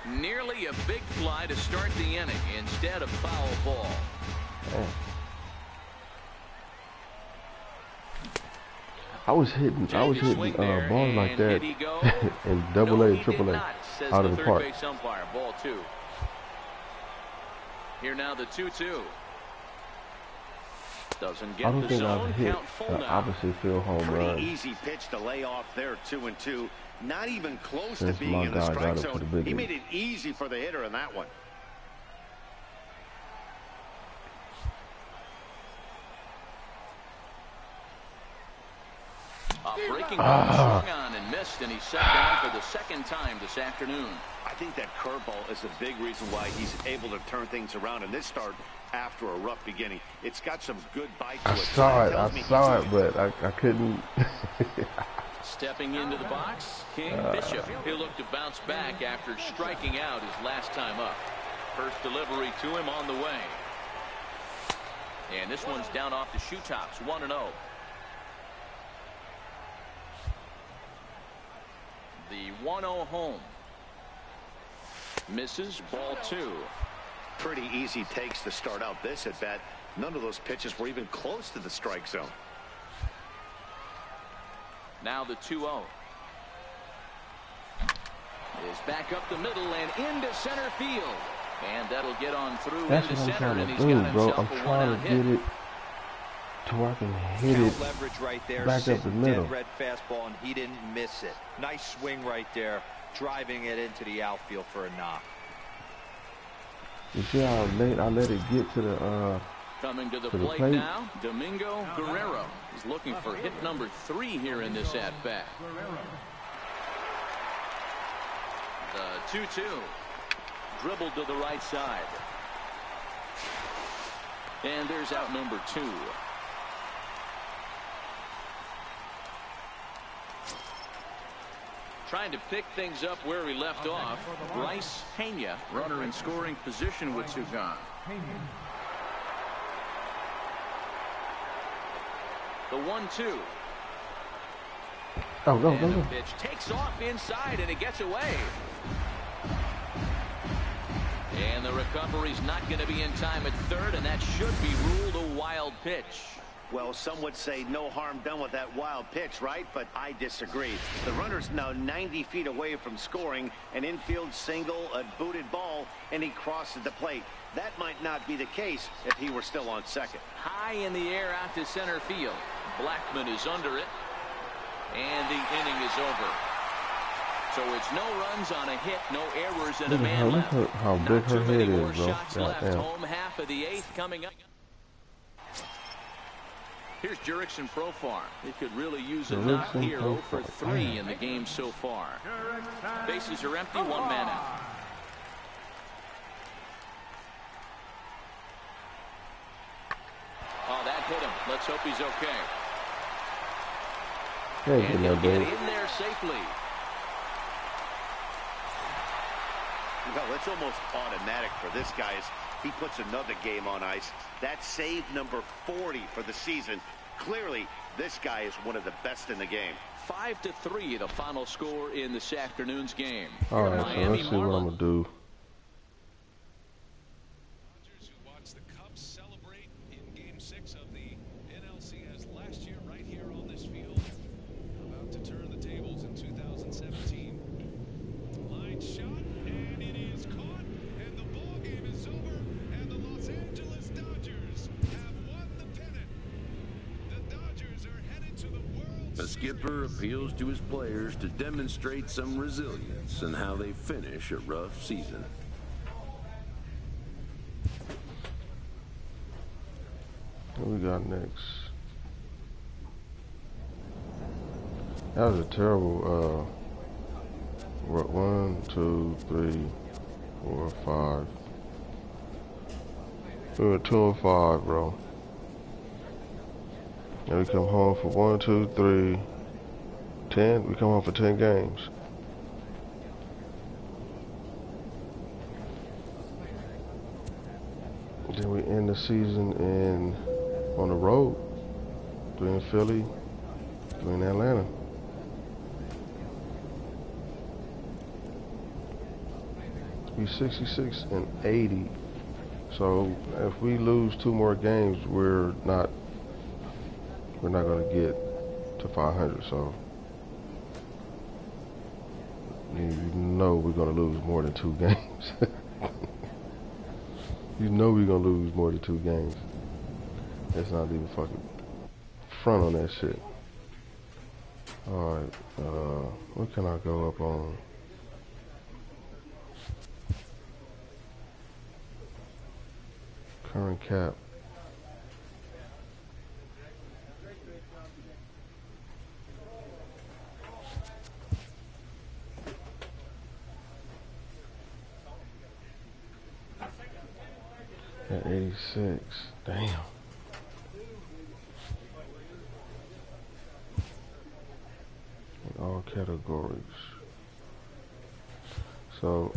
B: Nearly a big fly to start the inning instead of foul ball.
A: Man. I was hitting balls like that in Double A, Triple A, out of the park.
B: Umpire, ball 2. Here now the 2-2. Doesn't get
A: I don't think I've hit
B: an
A: opposite field home run.
C: Pretty easy pitch to lay off there, 2-2. Not even close
A: Since
C: to being
A: my
C: in the
A: guy
C: strike
A: got up to
C: zone.
A: the big
C: He
A: league.
C: made it easy for the hitter in that one.
B: A breaking ball swung on and missed, and he's set down for the second time this afternoon.
C: I think that curveball is a big reason why he's able to turn things around in this start after a rough beginning. It's got some good bite to it.
A: I saw it, but I couldn't.
B: Stepping into the box, King Bishop. He'll look to bounce back after striking out his last time up. First delivery to him on the way. And this one's down off the shoe tops, 1-0. The 1-0 home. Misses, ball 2.
C: Pretty easy takes to start out this at bat. None of those pitches were even close to the strike zone.
B: Now the 2-0. Is back up the middle and into center field. And that'll get on through
A: That's
B: into
A: what I'm
B: center.
A: trying
B: And
A: to
B: he's
A: do,
B: got
A: bro.
B: himself
A: I'm
B: a
A: trying
B: one-out
A: to
B: hit.
A: get it to where I can hit it
D: Leverage right there,
A: back up the middle.
D: dead red fastball, and he didn't miss it. Nice swing right there, driving it into the outfield for a knock.
A: You see how late I let it get to the
B: Coming to the plate now, Domingo Guerrero is looking for hit number 3 here in this at-bat. The 2-2. Dribbled to the right side. And there's out number 2. Trying to pick things up where we left off. Bryce Pena, runner in scoring position with 2 gone. The 1-2.
A: go.
B: And the pitch takes off inside, and it gets away. And the recovery's not going to be in time at third, and that should be ruled a wild pitch.
C: Well, some would say no harm done with that wild pitch, right? But I disagree. The runner's now 90 feet away from scoring, an infield single, a booted ball, and he crosses the plate. That might not be the case if he were still on second.
B: High in the air out to center field. Blackman is under it, and the inning is over. So it's no runs on a hit, no errors, and a man left.
A: Look how big her head is, bro.
B: Shots left.
A: Goddamn.
B: Home half of the 8th coming up. Here's Jurickson Profar. He could really use a knock here. 0 for 3 in the game so far. Bases are empty, 1 man out. Oh, that hit him. Let's hope he's okay.
A: Hey,
B: And he'll get in there safely.
C: Well, it's almost automatic for this guy as he puts another game on ice. That's save number 40 for the season. Clearly, this guy is one of the best in the game.
B: 5-3, the final score in this afternoon's game.
A: All right, so let's see what I'm going to do.
G: Who watched the Cubs celebrate in Game 6 of the NLCS last year right here on this field. About to turn the tables in 2017. Line shot, and it is
H: skipper appeals to his players to demonstrate some resilience in how they finish a rough season.
A: What we got next? That was a terrible, 1, 2, 3, 4, 5. We were 2 and 5, bro. And we come home for 1, 2, 3, 10. We come home for 10 games. Then we end the season on the road, 3 in Philly, 3 in Atlanta. We 66 and 80. So if we lose 2 more games, we're not going to get to 500. So you know we're going to lose more than 2 games. You know we're going to lose more than 2 games. Let's not even fucking front on that shit. Alright, what can I go up on? Current cap. At 86. Damn. In all categories. So,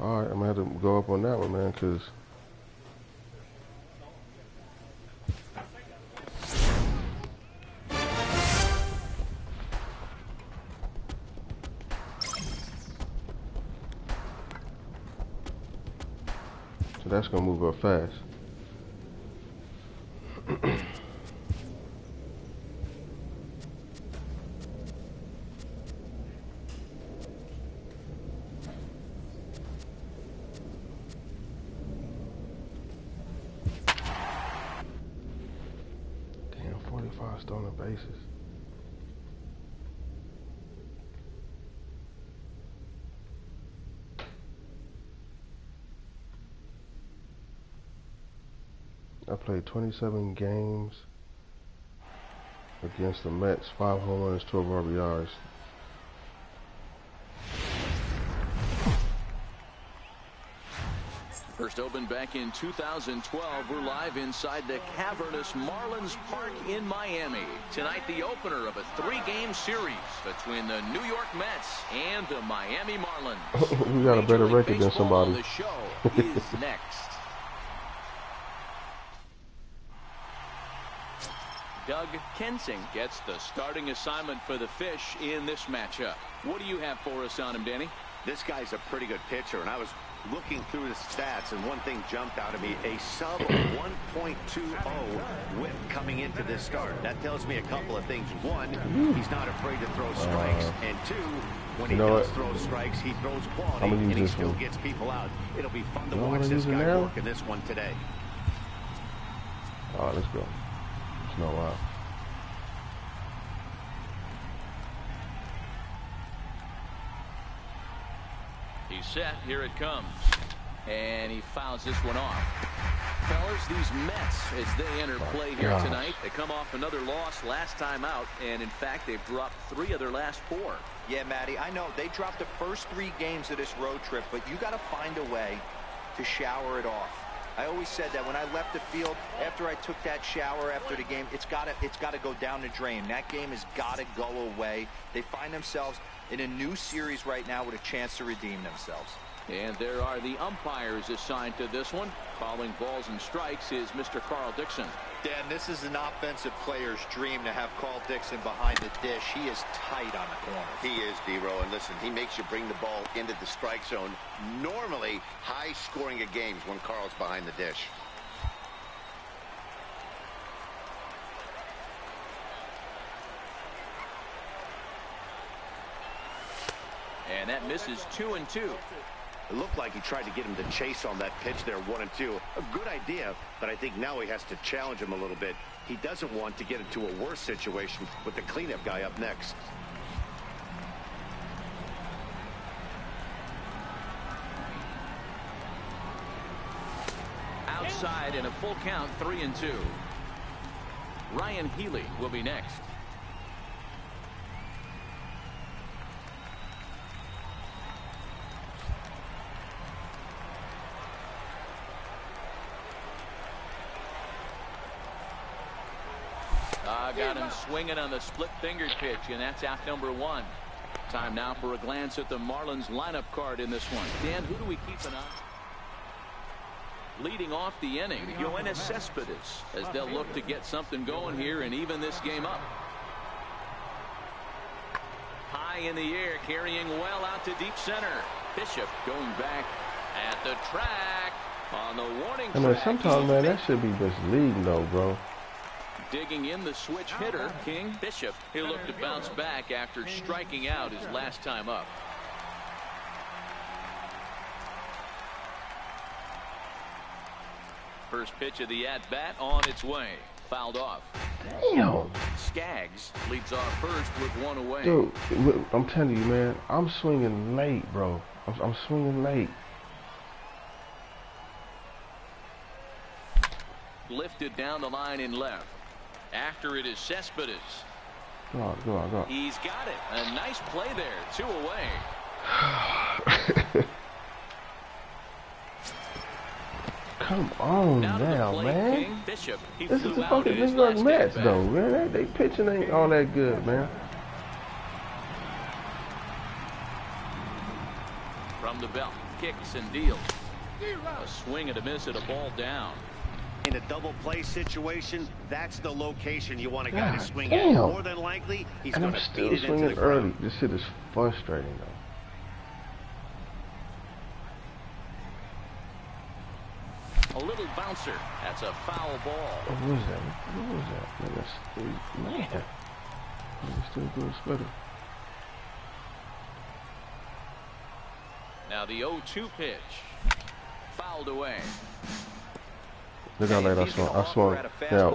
A: alright, I'm gonna have to go up on that one, man, because so that's gonna move up fast. Damn, 45 stolen bases. I played 27 games against the Mets, 5 home runs, 12 RBIs.
B: First opened back in 2012. We're live inside the cavernous Marlins Park in Miami. Tonight, the opener of a 3-game series between the New York Mets and the Miami Marlins.
A: We got a better record than somebody.
B: The show is next. Doug Kensing gets the starting assignment for the Fish in this matchup. What do you have for us on him, Danny?
C: This guy's a pretty good pitcher, and I was looking through the stats, and one thing jumped out at me: a sub 1.20 whip coming into this start. That tells me a couple of things. One, he's not afraid to throw strikes, and 2, when he does throw strikes, he throws quality, and he still gets people out. It'll be fun to watch this guy work in this one today.
A: All right, let's go. It's no while.
B: He's set. Here it comes. And he fouls this one off. Fellas, these Mets, as they enter play here tonight, they come off another loss last time out, and in fact, they've dropped 3 of their last 4.
D: Yeah, Matty, I know they dropped the first 3 games of this road trip, but you got to find a way to shower it off. I always said that when I left the field, after I took that shower after the game, it's got to go down the drain. That game has got to go away. They find themselves in a new series right now with a chance to redeem themselves.
B: And there are the umpires assigned to this one. Calling balls and strikes is Mr. Carl Dixon.
D: Dan, this is an offensive player's dream to have Carl Dixon behind the dish. He is tight on the corner.
F: He is, D-Row, and listen, he makes you bring the ball into the strike zone. Normally, high scoring of games when Carl's behind the dish.
B: And that misses 2-2.
C: It looked like he tried to get him to chase on that pitch there, 1-2. A good idea, but I think now he has to challenge him a little bit. He doesn't want to get into a worse situation with the cleanup guy up next.
B: Outside in a full count, 3-2. Ryan Healy will be next. Got him swinging on the split-fingered pitch, and that's out number 1. Time now for a glance at the Marlins lineup card in this one. Dan, who do we keep an eye on? Leading off the inning, Yoenis Cespedes, as they'll look to get something going here and even this game up. High in the air, carrying well out to deep center. Bishop going back at the track on the warning track.
A: I mean, sometimes, man, that should be just leading, though, bro.
B: Digging in the switch hitter, King Bishop. He'll look to bounce back after striking out his last time up. First pitch of the at-bat on its way. Fouled off.
A: Damn.
B: Skaggs leads off first with 1 away.
A: Dude, I'm telling you, man, I'm swinging late, bro. I'm swinging late.
B: Lifted down the line in left. After it is Cespedes.
A: Go on.
B: He's got it. A nice play there. 2 away.
A: Come on now, man.
B: King Bishop.
A: This is the fucking New York Mets, though, man. They pitching ain't all that good, man.
B: From the belt, kicks and deals. A swing and a miss at a ball down.
C: In a double play situation, that's the location you want a guy to swing
A: damn.
C: at. More than likely, he's going to beat it into the
A: early.
C: ground.
A: This shit is frustrating, though.
B: A little bouncer. That's a foul ball.
A: What was that? Man, that's man. He's still doing splitter.
B: Now the 0-2 pitch. Fouled away.
A: Look how late I swung. Now,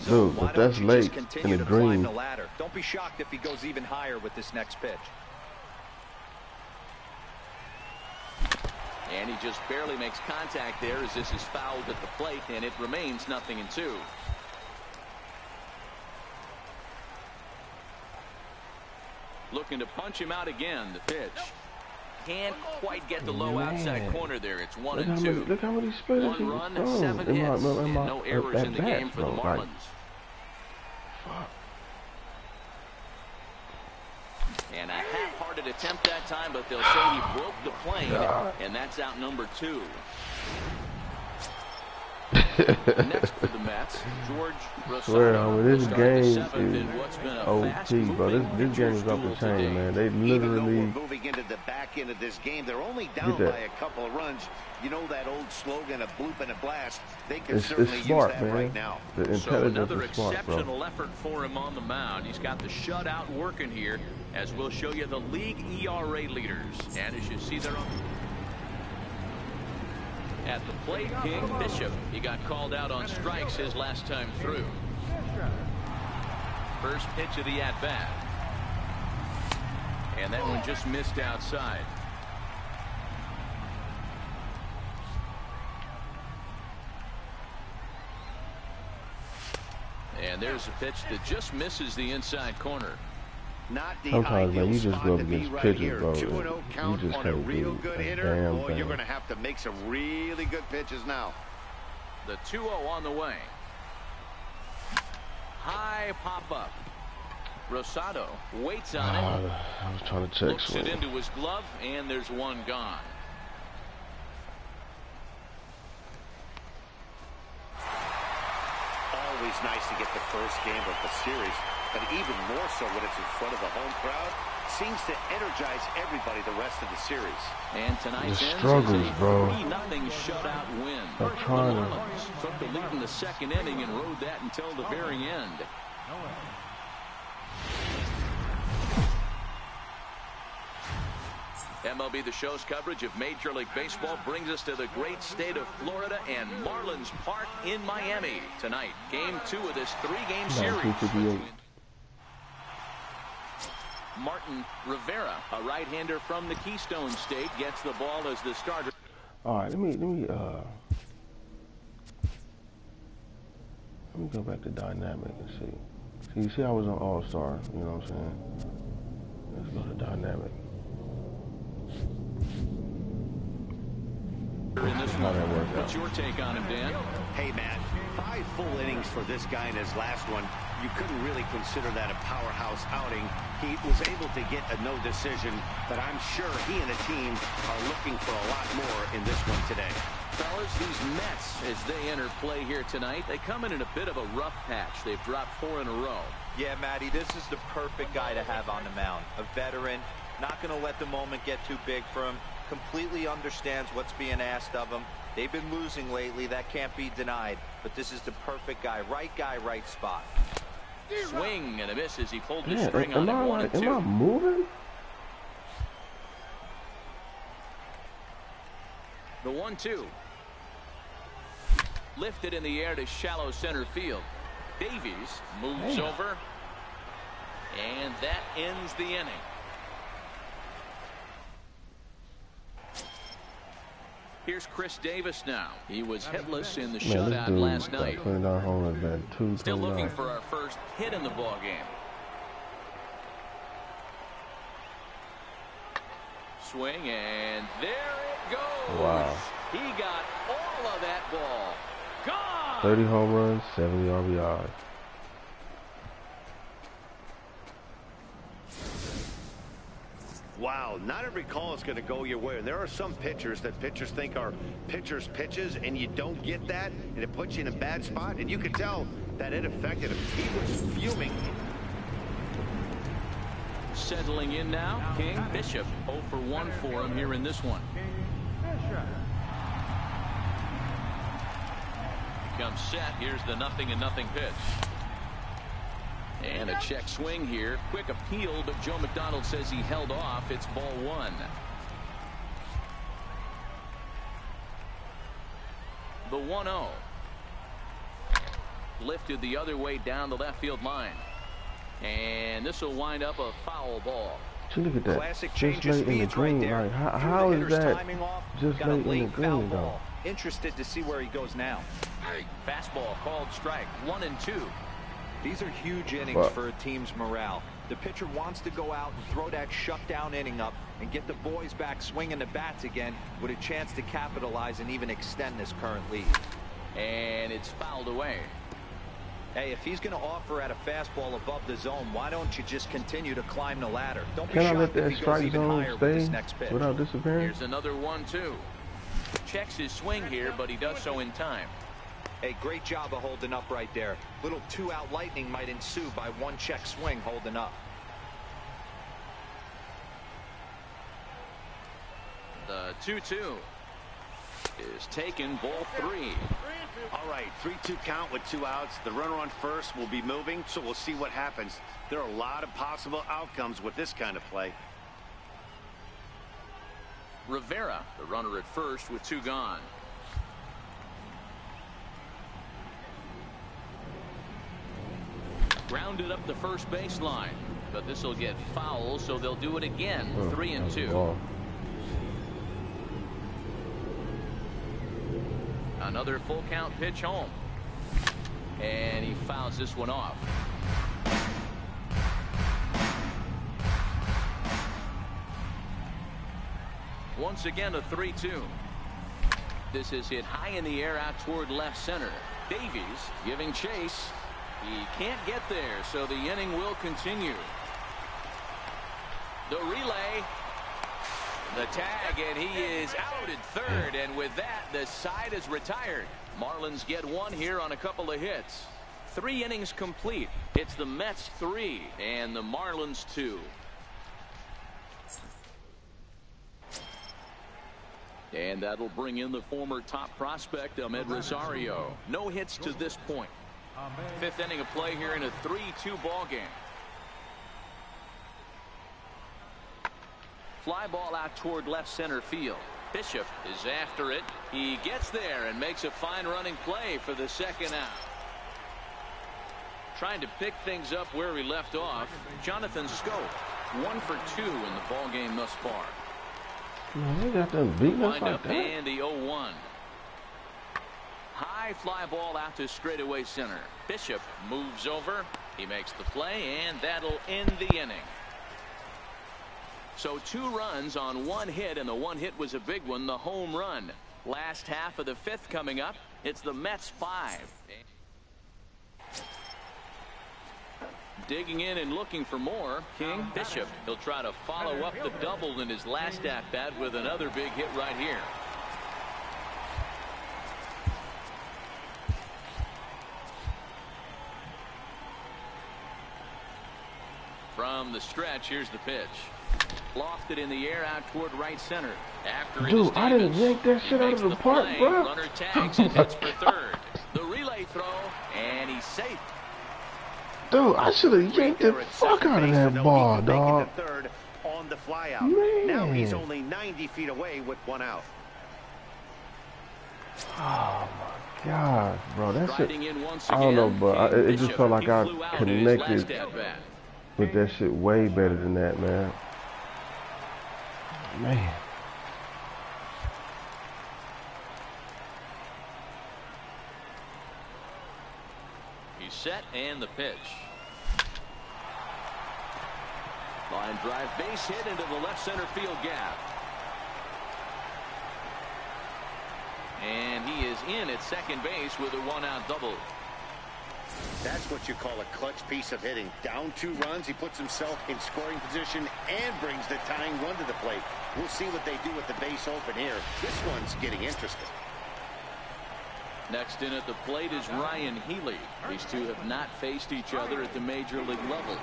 A: dude, if that's late in the green.
D: Don't be shocked if he goes even higher with this next pitch.
B: And he just barely makes contact there as this is fouled at the plate, and it remains 0-2. Looking to punch him out again. The pitch. Can't quite get the low outside corner there. It's 1-2.
A: Look how many splitters
B: 1 run, 7 hits, and no errors in the game for the Marlins.
A: Fuck.
B: And a half-hearted attempt that time, but they'll say he broke the plane, and that's out number 2. Next for the Mets, George Rosado.
A: This game is OT, bro. This game is off the chain, man. They literally.
C: Even though we're moving into the back end of this game, they're only down by a couple of runs. You know that old slogan, a bloop and a blast. They can certainly
A: smart,
C: use that
A: man.
C: right now.
A: The intelligence
B: so another
A: is smart,
B: exceptional effort for him on the mound. He's got the shutout working here, as we'll show you the league ERA leaders. And as you see there on at the plate, King Bishop. He got called out on strikes his last time through. First pitch of the at-bat. And that one just missed outside. And there's a pitch that just misses the inside corner.
C: Not the
A: Sometimes, man, you just go up
C: to be
A: against
C: right
A: pitchers,
C: here.
A: bro.
C: 2-0 count
A: You just
C: on a
A: can't
C: real
A: do
C: good
A: a
C: hitter.
A: damn
C: Boy,
A: thing.
C: you're going to have to make some really good pitches now.
B: The 2-0 on the way. High pop-up. Rosado waits on it.
A: I was trying to check.
B: Looks it into his glove, and there's one gone.
C: Always nice to get the first game of the series, but even more so when it's in front of the home crowd. Seems to energize everybody the rest of the series.
B: And tonight's
A: the struggles, bro.
B: 3-0 shutout win.
A: I'm trying to.
B: Took the lead in the second inning and rode that until the very end. MLB The Show's coverage of Major League Baseball brings us to the great state of Florida and Marlins Park in Miami. Tonight, Game 2 of this 3-game series. Martin Rivera, a right-hander from the Keystone State, gets the ball as the starter.
A: All right, let me go back to dynamic and see. You see, I was an all-star. You know what I'm saying? Let's go to dynamic.
B: In this one, what's your take on him, Dan?
C: Hey, Matt, 5 full innings for this guy in his last one. You couldn't really consider that a powerhouse outing. He was able to get a no decision, but I'm sure he and the team are looking for a lot more in this one today.
B: Fellas, these Mets, as they enter play here tonight, they come in a bit of a rough patch. They've dropped 4 in a row. Yeah, Matty, this is the perfect guy to have on the mound. A veteran, not going to let the moment get too big for him. Completely understands what's being asked of him. They've been losing lately. That can't be denied. But this is the perfect guy, right spot. Swing and a miss as he pulled the string on him. 1 and 2.
A: Am I moving?
B: The 1-2. Lifted in the air to shallow center field. Davies moves over. And that ends the inning. Here's Chris Davis now. He was hitless in the shutout last night. Still looking for our first hit in the ball game. Swing, and there it goes.
A: Wow.
B: He got all of that ball. Gone.
A: 30 home runs, 70 RBIs.
C: Wow, not every call is going to go your way. And there are some pitchers that pitchers think are pitchers' pitches, and you don't get that, and it puts you in a bad spot. And you could tell that it affected him. He was fuming.
B: Settling in now, King. Bishop 0 for 1 for him here in this one. Comes set. Here's the 0-0 pitch. And a check swing here. Quick appeal, but Joe McDonald says he held off. It's ball 1. The 1-0. Lifted the other way down the left field line. And this will wind up a foul ball.
A: Look at that.
D: Classic
A: just late in the green.
D: Right,
A: like, how is that just late in the green, though?
D: Interested to see where he goes now.
B: Fastball called strike. 1 and 2.
D: These are huge innings for a team's morale. The pitcher wants to go out and throw that shutdown inning up and get the boys back swinging the bats again with a chance to capitalize and even extend this current lead.
B: And it's fouled away.
D: Hey, if he's going to offer at a fastball above the zone, why don't you just continue to climb the ladder? Don't be shocked if he goes even higher with this next pitch.
A: Without disappearing?
B: Here's another 1-2. Checks his swing here, but he does so in time.
D: Hey, great job of holding up right there. Little 2-out lightning might ensue by 1 check swing holding up.
B: The 2-2 is taken, ball 3.
C: All right, 3-2 count with 2 outs. The runner on first will be moving, so we'll see what happens. There are a lot of possible outcomes with this kind of play.
B: Rivera, the runner at first with 2 gone. Grounded up the first baseline, but this will get foul, so they'll do it again. 3 and 2. Another full count pitch home, and he fouls this one off. Once again, a 3-2. This is hit high in the air out toward left center. Davies giving chase. He can't get there, so the inning will continue. The relay, the tag, and he is out at third, and with that, the side is retired. Marlins get 1 here on a couple of hits. 3 innings complete. It's the Mets 3 and the Marlins 2. And that'll bring in the former top prospect, Ahmed Rosario. No hits to this point. 5th inning of play here in a 3-2 ball game. Fly ball out toward left center field. Bishop is after it. He gets there and makes a fine running play for the second out. Trying to pick things up where he left off. Jonathan Scope, 1 for 2 in the ball game thus far.
A: Man, they got them beating us like that.
B: And the 0-1. High fly ball out to straightaway center. Bishop moves over. He makes the play, and that'll end the inning. So 2 runs on 1 hit, and the 1 hit was a big one, the home run. Last half of the 5th coming up. It's the Mets 5. Digging in and looking for more. King. Bishop. He'll try to follow up the double in his last at-bat with another big hit right here. From the stretch, here's the pitch. Lofted in the air out toward right center. After
A: dude, I didn't yank that shit out of the park, bro.
B: Runner tags and hits for third. The relay throw, and he's safe.
A: Dude, I should have yanked the fuck out of that ball, dog.
C: Third on the fly out.
A: Man.
C: Now he's only 90 feet away with 1 out.
A: Oh my gosh, bro, that shit. I don't
B: Again,
A: know, but it just felt like I
B: flew out
A: connected with that shit way better than that, man. Man.
B: He's set, and the pitch. Line drive, base hit into the left center field gap. And he is in at second base with a 1-out double.
C: That's what you call a clutch piece of hitting. Down 2 runs, he puts himself in scoring position and brings the tying run to the plate. We'll see what they do with the base open here. This one's getting interesting.
B: Next in at the plate is Ryan Healy. These two have not faced each other at the major league level.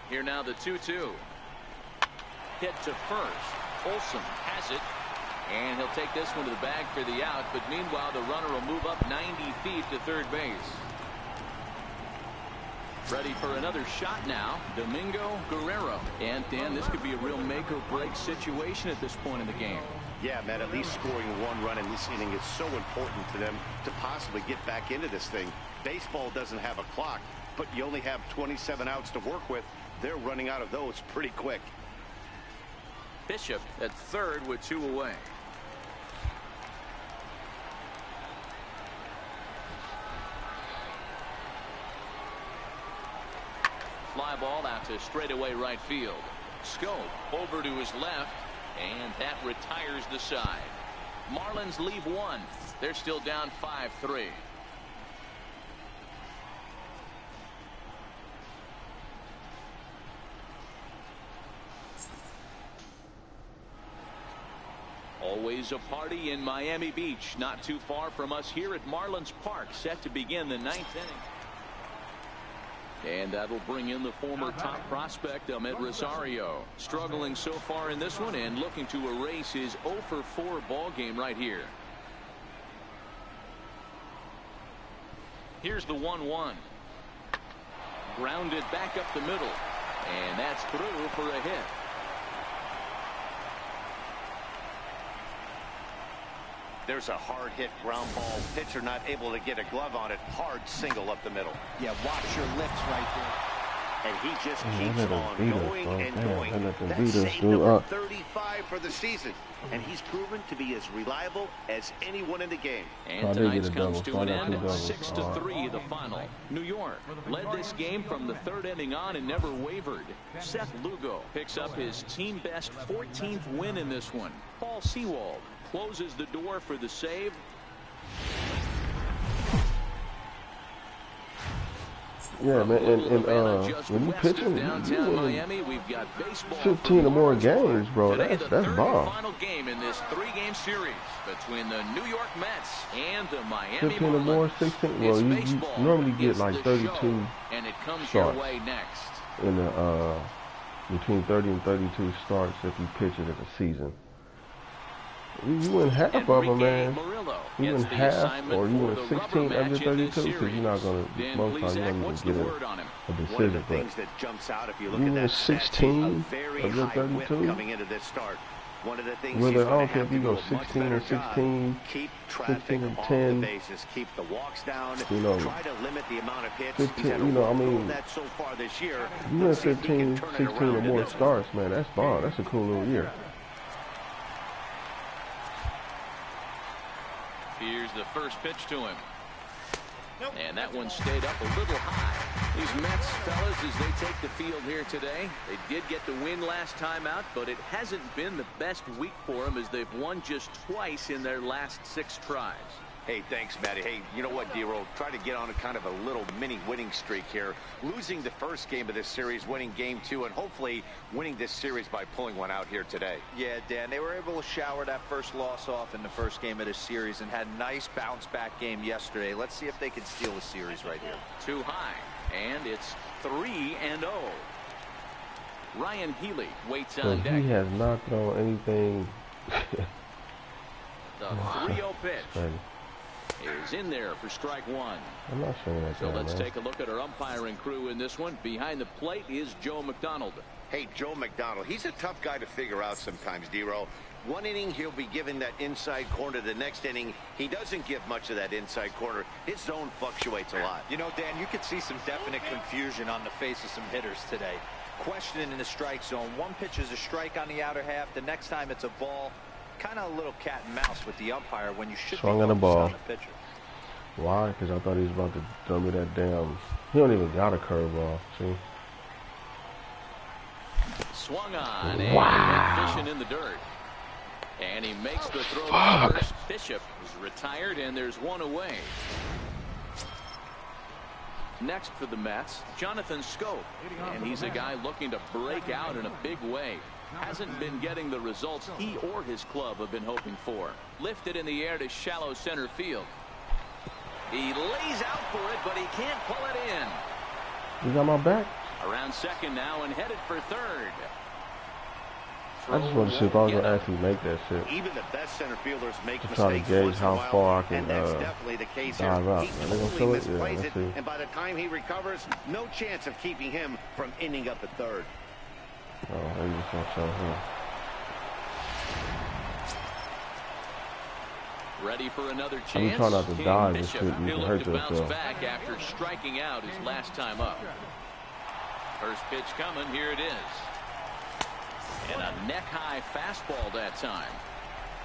B: Here now the 2-2. Hit to first. Olsen has it. And he'll take this one to the bag for the out. But meanwhile, the runner will move up 90 feet to third base. Ready for another shot now. Domingo Guerrero. And Dan, this could be a real make or break situation at this point in the game.
C: Yeah, man, at least scoring 1 run in this inning is so important to them to possibly get back into this thing. Baseball doesn't have a clock, but you only have 27 outs to work with. They're running out of those pretty quick.
B: Bishop at third with 2 away. Fly ball out to straightaway right field. Scope over to his left, and that retires the side. Marlins leave 1. They're still down 5-3. Always a party in Miami Beach, not too far from us here at Marlins Park, set to begin the 9th inning. And that'll bring in the former top prospect, Ahmed Rosario. Struggling so far in this one and looking to erase his 0-for-4 ball game right here. Here's the 1-1. Grounded back up the middle. And that's through for a hit.
C: There's a hard hit ground ball. Pitcher not able to get a glove on it. Hard single up the middle.
D: Yeah, watch your lips right there.
C: And he just keeps on going and going.
A: That's
C: save number 35 for the season. And he's proven to be as reliable as anyone in the game.
B: And tonight's comes to an end. 6-3 the final. New York led this game from the 3rd inning on and never wavered. Seth Lugo picks up his team best 14th win in this one. Paul Sewald closes the door for the save.
A: Yeah, man, and when you pitching, you
B: Miami, we've got baseball
A: 15 or more games, bro. That's bomb.
B: Final game in this 3-game series between the New York Mets and the Miami
A: 15 or more, 16. Well, you normally get like 32
B: and it comes
A: starts
B: your way next.
A: in the between 30 and 32 starts if you pitch it as a season. You win half of them, man.
B: Murillo gets the
A: half
B: assignment
A: or
B: for
A: even
B: the
A: 16
B: rubber
A: of your
B: match in this
A: 32, because you're not going to,
B: Dan
A: most times you're
B: Plesac,
A: going
B: what's
A: to
B: the
A: get
B: word on him?
A: a
C: One of the
A: decision.
C: things
A: But
C: that jumps out, if you look
A: even
C: at that stat sheet,
A: 16
C: a very
A: of your
C: high whip
A: 32,
C: coming into this start. One of the things
A: whether,
C: he's
A: I
C: going
A: don't
C: to
A: care
C: have
A: if you
C: to do
A: go
C: a much
A: 16
C: better
A: or
C: job.
A: 16,
C: Keep traffic
A: 16 and
C: off
A: 10,
C: the bases, keep the walks down,
A: you know,
C: try to limit the amount of hits.
A: 15,
C: He's had a
A: you know, I
C: roll
A: mean,
C: of that so far this year.
A: you win
C: Let's see if he can
A: 15,
C: turn it
A: 16 or
C: around in
A: more
C: this one.
A: starts, man, that's bomb. That's a cool little year.
B: Here's the first pitch to him. And that one stayed up a little high. These Mets, fellas, as they take the field here today, they did get the win last time out, but it hasn't been the best week for them as they've won just twice in their last 6 tries.
C: Hey, thanks, Matty. Hey, you know what, D-Roll? Try to get on a kind of a little mini winning streak here. Losing the first game of this series, winning game 2, and hopefully winning this series by pulling one out here today.
D: Yeah, Dan, they were able to shower that first loss off in the first game of this series and had a nice bounce-back game yesterday. Let's see if they can steal the series right here.
B: Too high, and it's 3-0. Ryan Healy waits
A: So
B: on deck.
A: he has not thrown anything.
B: The 3-0 pitch
A: Crazy.
B: is in there for strike 1.
A: I'm not saying that.
B: So let's
A: man.
B: take a look at our umpiring crew in this one. Behind the plate is Joe McDonald.
F: Hey, Joe McDonald, he's a tough guy to figure out sometimes, D-Roll. One inning, he'll be given that inside corner. The next inning, he doesn't give much of that inside corner. His zone fluctuates a lot.
D: You know, Dan, you could see some definite confusion on the face of some hitters today. Questioning in the strike zone. One pitch is a strike on the outer half. The next time it's a ball. Kind of a little cat and mouse with the umpire when you should
A: Swung
D: be
A: on the ball.
D: on the pitcher.
A: Why? Because I thought he was about to throw me that damn. He don't even got a curveball. See?
B: Swung on and
A: Wow.
B: fishing in the dirt. And he makes the throw to first. Bishop is retired, and there's one away. Next for the Mets, Jonathan Scope. And he's a guy looking to break out in a big way. Hasn't been getting the results he or his club have been hoping for. Lifted in the air to shallow center field. He lays out for it, but he can't pull it in.
A: You got my back?
B: Around second now and headed for third.
A: I just want to see if I was going to actually make that shit.
F: Even the best center fielders make
A: To try to
F: mistakes
A: gauge
F: once in a
A: how
F: while,
A: far I can
F: and that's definitely the case here.
A: dive out.
F: He
A: Are they gonna
F: totally
A: show it? Yeah,
F: misplays
A: let's
F: it,
A: see.
F: and by the time he recovers, no chance of keeping him from ending up at third.
A: Oh, they just going to show him.
B: Ready for another
A: I'm
B: chance.
A: trying not to
B: King
A: dive and
B: Bishop.
A: shit. You
B: He'll
A: can
B: look
A: hurt
B: to bounce
A: yourself.
B: back after striking out his last time up. First pitch coming. Here it is. And a neck-high fastball that time.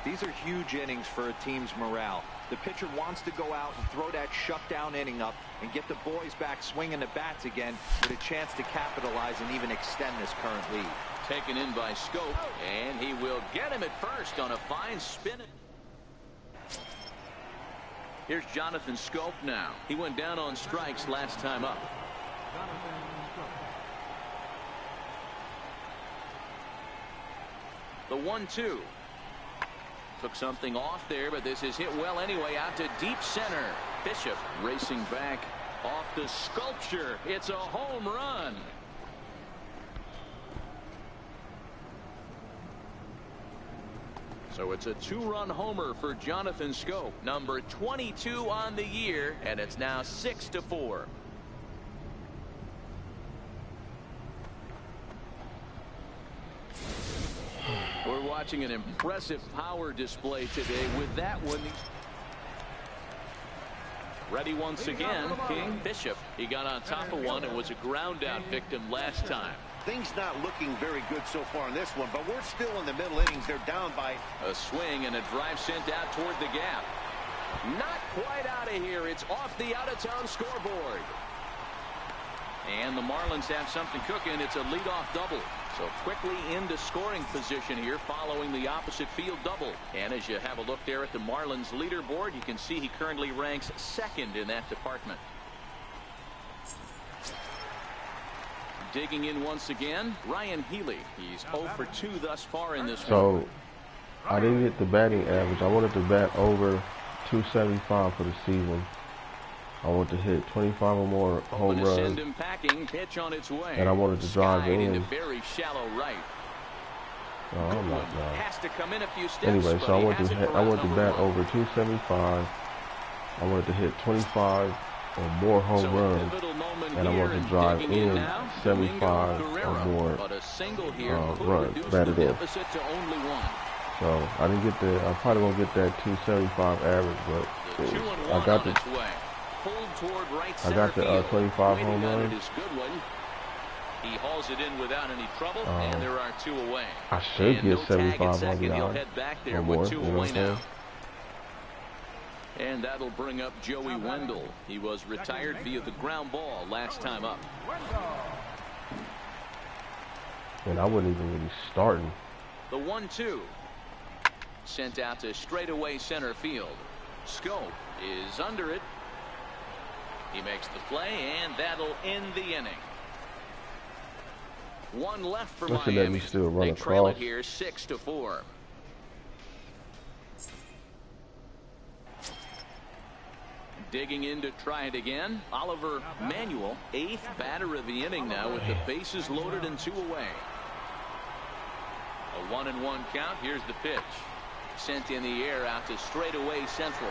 D: These are huge innings for a team's morale. The pitcher wants to go out and throw that shutdown inning up and get the boys back swinging the bats again with a chance to capitalize and even extend this current lead.
B: Taken in by Scope, and he will get him at first on a fine spin. Here's Jonathan Scope now. He went down on strikes last time up. The 1-2. Took something off there, but this is hit well anyway out to deep center. Bishop racing back off the sculpture. It's a home run. So it's a 2-run homer for Jonathan Scope, number 22 on the year, and it's now 6-4. We're watching an impressive power display today with that one. Ready once again, King Bishop. He got on top of one and was a ground out victim last time.
F: Things not looking very good so far in this one, but we're still in the middle innings. They're down by
B: a swing and a drive sent out toward the gap. Not quite out of here. It's off the out-of-town scoreboard. And the Marlins have something cooking. It's a leadoff double. So quickly into scoring position here following the opposite field double. And as you have a look there at the Marlins leaderboard, you can see he currently ranks second in that department. Digging in once again, Ryan Healy. He's 0 for 2 thus far in this one.
A: So, I didn't get the batting average. I wanted to bat over 275 for the season. I want to hit 25 or more home runs.
B: Send him packing, pitch on its way.
A: And I wanted to drive
B: Skied
A: in.
B: into very shallow right.
A: Oh, I'm not now.
B: Has to come in a few steps,
A: Anyway, so I want to bat
B: one.
A: over 275. I wanted to hit 25 or more home runs, and I want to drive in 75 or more runs batted in. So I didn't get the. I probably won't get that 275 average, but I got the 25 home runs.
B: He hauls it in without any trouble, and there are 2 away.
A: I should get 75 RBI or more. You know what I'm saying?
B: And that'll bring up Joey Wendell. He was retired via the ground ball last time up.
A: And I wasn't even really starting.
B: The 1-2. Sent out to straightaway center field. Scope is under it. He makes the play, and that'll end the inning. 1 left for Miami.
A: Still run
B: they trail it
A: across.
B: here 6-4. Digging in to try it again. Oliver Manuel, 8th batter of the inning now with the bases loaded and 2 away. A 1-1 count. Here's the pitch. Sent in the air out to straightaway central.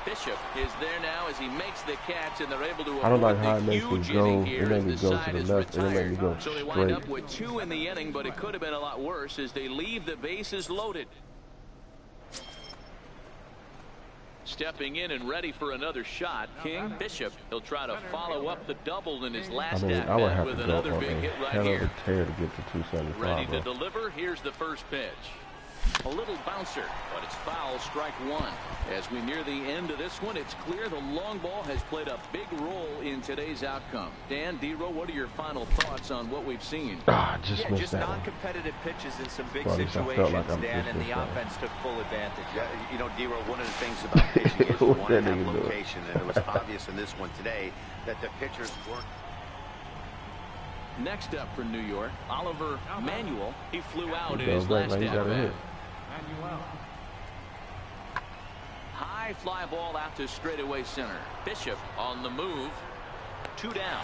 B: Bishop is there now as he makes the catch, and they're able to avoid the huge inning here as the side is retired. So they wind up with 2 in the inning, but it could have been a lot worse as they leave the bases loaded. Stepping in and ready for another shot, King. Bishop, he'll try to follow up the double in his last at-bat with another big hit right here.
A: Tear to get to 275.
B: Ready to deliver. Here's the first pitch. A little bouncer, but it's foul, strike 1. As we near the end of this one, it's clear the long ball has played a big role in today's outcome. Dan, D-Row, what are your final thoughts on what we've seen?
D: Just non-competitive pitches in some big situations, Dan, and the offense took full advantage.
C: Yeah, you know, D-Row, one of the things about pitching is you want to have location, and it was obvious in this one today that the pitchers weren't.
B: Next up for New York, Oliver Manuel. He flew out in his last at-bat. High fly ball out to straightaway center. Bishop on the move. 2 down.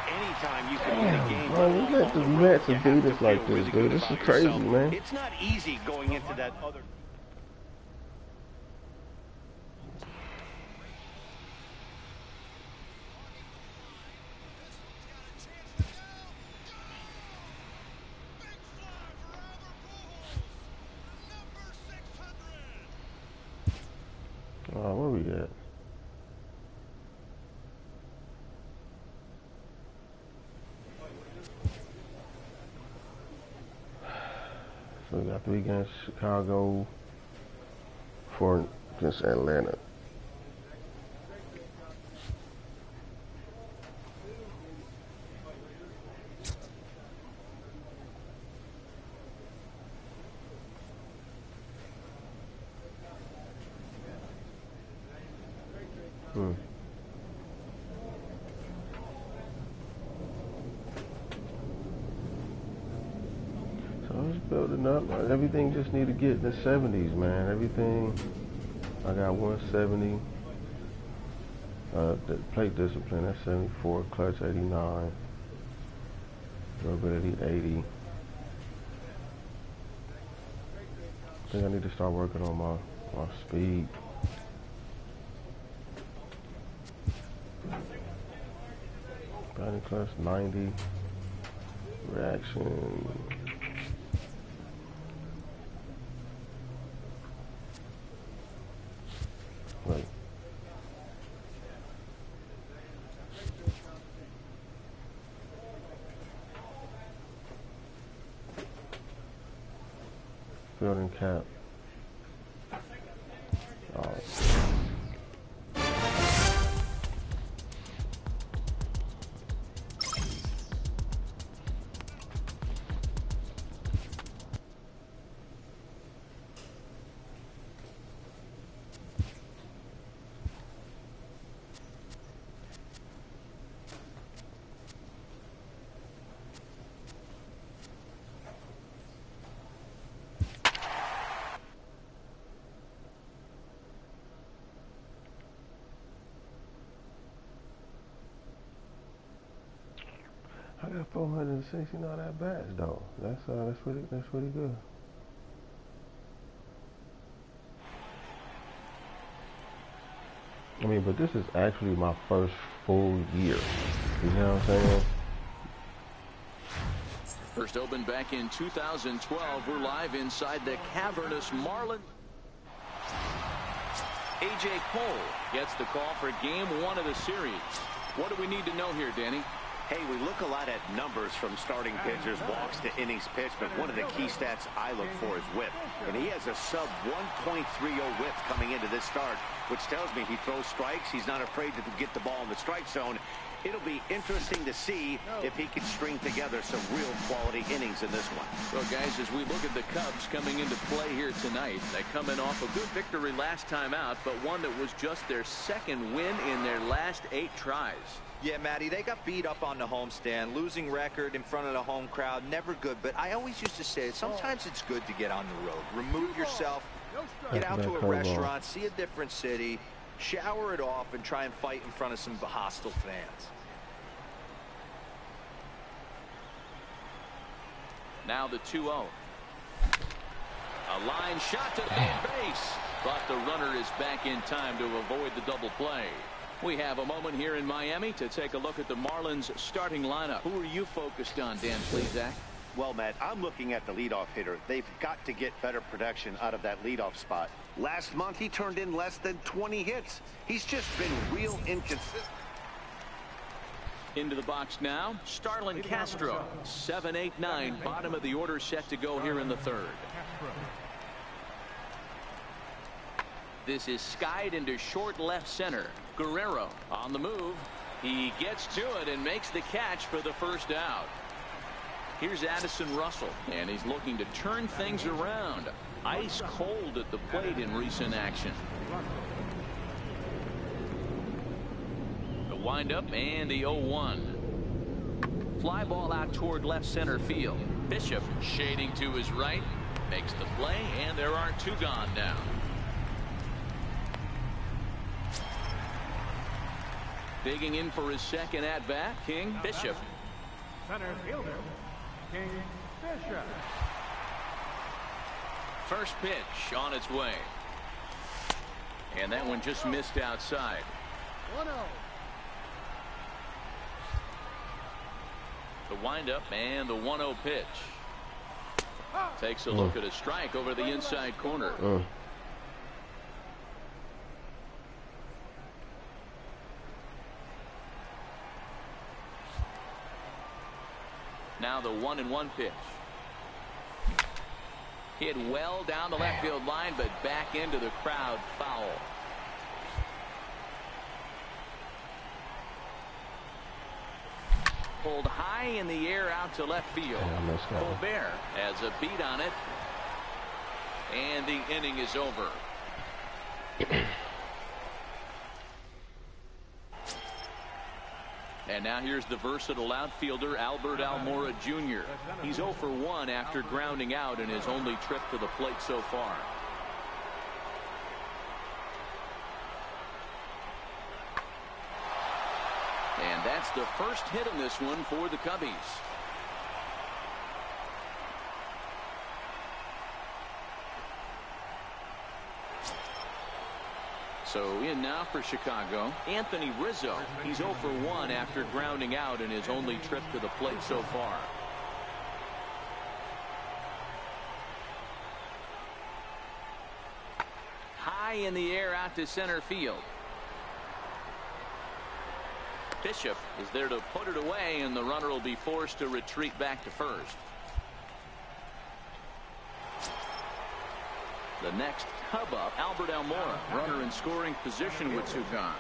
C: Anytime you can win a game,
A: Man, let the Mets beat us like this, dude. This is crazy, man.
C: It's not easy going into that other.
A: Where we at? So we got 3 against Chicago, 4 against Atlanta. So it's building up. Everything just need to get in the 70s, man. Everything. I got 170. The plate discipline, that's 74. Clutch, 89. Durability, 80. I think I need to start working on my speed. Batting clutch, 90. Reaction. Wait. Fielding cap. got 460 not at bats though. That's pretty good. I mean, but this is actually my first full year. You know what I'm saying?
B: First opened back in 2012. We're live inside the cavernous Marlin. A.J. Cole gets the call for game 1 of the series. What do we need to know here, Danny?
C: Hey, we look a lot at numbers from starting pitchers, walks to innings pitched, but one of the key stats I look for is whip. And he has a sub 1.30 whip coming into this start, which tells me he throws strikes. He's not afraid to get the ball in the strike zone. It'll be interesting to see if he can string together some real quality innings in this one.
B: Well, guys, as we look at the Cubs coming into play here tonight, they come in off a good victory last time out, but one that was just their second win in their last 8 tries.
D: Yeah, Matty, they got beat up on the homestand. Losing record in front of the home crowd, never good. But I always used to say sometimes it's good to get on the road. Remove yourself, get out to a restaurant, see a different city, shower it off, and try and fight in front of some hostile fans.
B: Now the 2-0. A line shot to third base, but the runner is back in time to avoid the double play. We have a moment here in Miami to take a look at the Marlins starting lineup. Who are you focused on, Dan Plesac?
C: Well, Matt, I'm looking at the leadoff hitter. They've got to get better production out of that leadoff spot. Last month, he turned in less than 20 hits. He's just been real inconsistent.
B: Into the box now, Starlin Castro. 7, 8, 9, bottom of the order set to go here in the third. This is skied into short left center. Guerrero on the move. He gets to it and makes the catch for the first out. Here's Addison Russell, and he's looking to turn things around. Ice cold at the plate in recent action. The windup and the 0-1. Fly ball out toward left center field. Bishop shading to his right. Makes the play, and there are 2 gone now. Digging in for his second at-bat, King Bishop.
E: Center fielder, King Bishop.
B: First pitch on its way. And that one just missed outside.
E: 1-0.
B: The windup and the 1-0 pitch. Takes a look at a strike over the inside corner. Now the 1-1 pitch. Hit well down the left field line, but back into the crowd, foul. Pulled high in the air out to left field. Colbert has a beat on it. And the inning is over. And now here's the versatile outfielder, Albert Almora Jr. He's 0 for 1 after grounding out in his only trip to the plate so far. And that's the first hit in this one for the Cubbies. So in now for Chicago, Anthony Rizzo. He's 0 for 1 after grounding out in his only trip to the plate so far. High in the air out to center field. Bishop is there to put it away, and the runner will be forced to retreat back to first. The next Cub up, Albert Almora, runner in scoring position with 2 gone.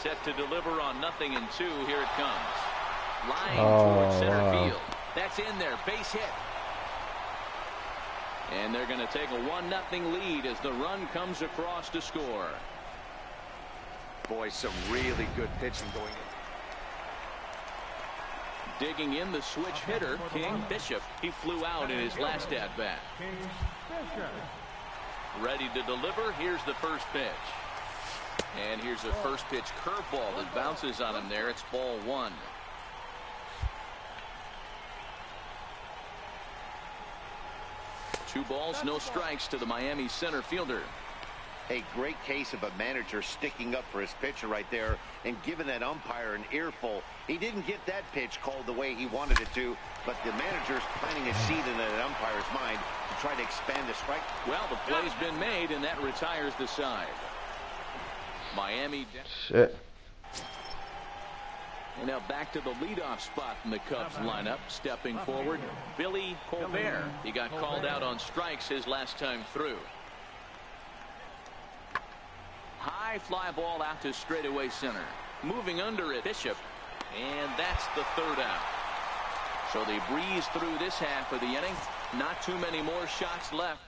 B: Set to deliver on 0-2. Here it comes. Lying towards center field. That's in there. Base hit. And they're going to take a 1-0 lead as the run comes across to score.
C: Boy, some really good pitching going in.
B: Digging in the switch hitter, King Bishop. He flew out in his last at-bat.
E: King Bishop.
B: Ready to deliver. Here's the first pitch. And here's a first pitch curveball that bounces on him there. It's ball one. Two balls, no strikes to the Miami center fielder.
F: A great case of a manager sticking up for his pitcher right there and giving that umpire an earful. He didn't get that pitch called the way he wanted it to, but the manager's planting a seed in that umpire's mind to try to expand the strike.
B: Well, the play's been made, and that retires the side. Miami.
A: Shit.
B: And now back to the leadoff spot in the Cubs lineup. Stepping forward, Billy Colbert. He got called out on strikes his last time through. High fly ball out to straightaway center. Moving under it, Bishop. And that's the third out. So they breeze through this half of the inning. Not too many more shots left.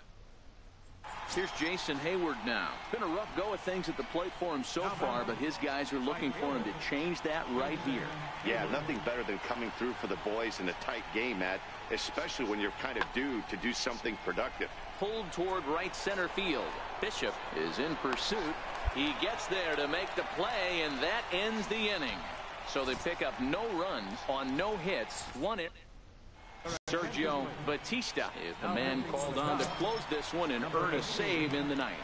B: Here's Jason Hayward now. Been a rough go of things at the plate for him so far, but his guys are looking for him to change that right here.
F: Yeah, nothing better than coming through for the boys in a tight game, Matt, especially when you're kind of due to do something productive.
B: Pulled toward right center field. Bishop is in pursuit. He gets there to make the play, and that ends the inning. So they pick up no runs on no hits. One hit. Sergio Batista is the man called on to close this one and earn a save in the ninth.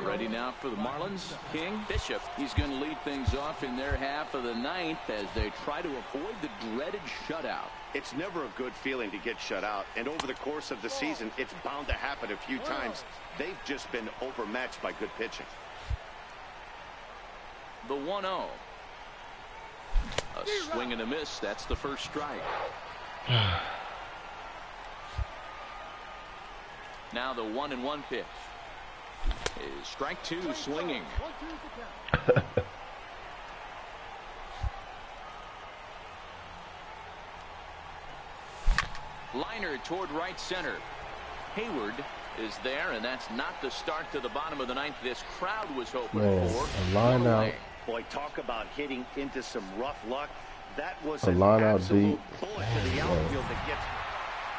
B: Ready now for the Marlins. King, Bishop. He's going to lead things off in their half of the ninth as they try to avoid the dreaded shutout.
F: It's never a good feeling to get shut out, and over the course of the season, it's bound to happen a few times. They've just been overmatched by good pitching.
B: The 1-0. A swing and a miss. That's the first strike. Now the 1-1 pitch is strike two, swinging. Liner toward right center. Hayward is there, and that's not the start to the bottom of the ninth this crowd was hoping for.
A: A line out.
F: Boy, talk about hitting into some rough luck. That was
A: a
F: an
A: line out
F: absolute
A: deep.
F: bullet to the outfield that gets.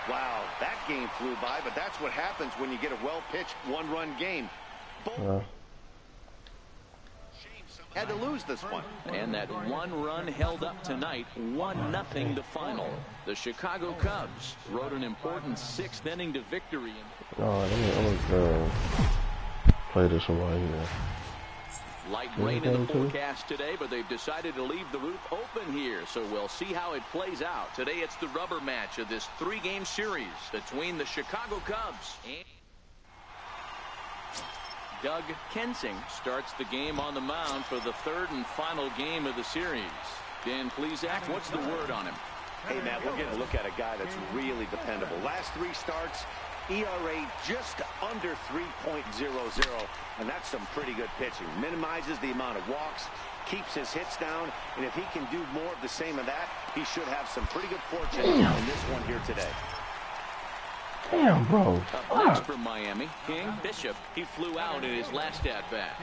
F: Wow, that game flew by, but that's what happens when you get a well-pitched one-run game. Had to lose this one.
B: And that one run held up tonight, 1-0 the final. The Chicago Cubs rode an important sixth inning to victory.
A: I'm gonna play this one right here.
B: Light rain in the forecast today, but they've decided to leave the roof open here, so we'll see how it plays out. Today it's the rubber match of this three-game series between the Chicago Cubs and Doug Kensing starts the game on the mound for the third and final game of the series. Dan Plesac, what's the word on him?
F: Hey, Matt, we're getting a look at a guy that's really dependable. Last three starts, ERA just under 3.00, and that's some pretty good pitching. Minimizes the amount of walks, keeps his hits down, and if he can do more of the same of that, he should have some pretty good fortune in this one here today.
A: Damn, bro.
B: Up next from Miami, King Bishop. He flew out in his last at-bat.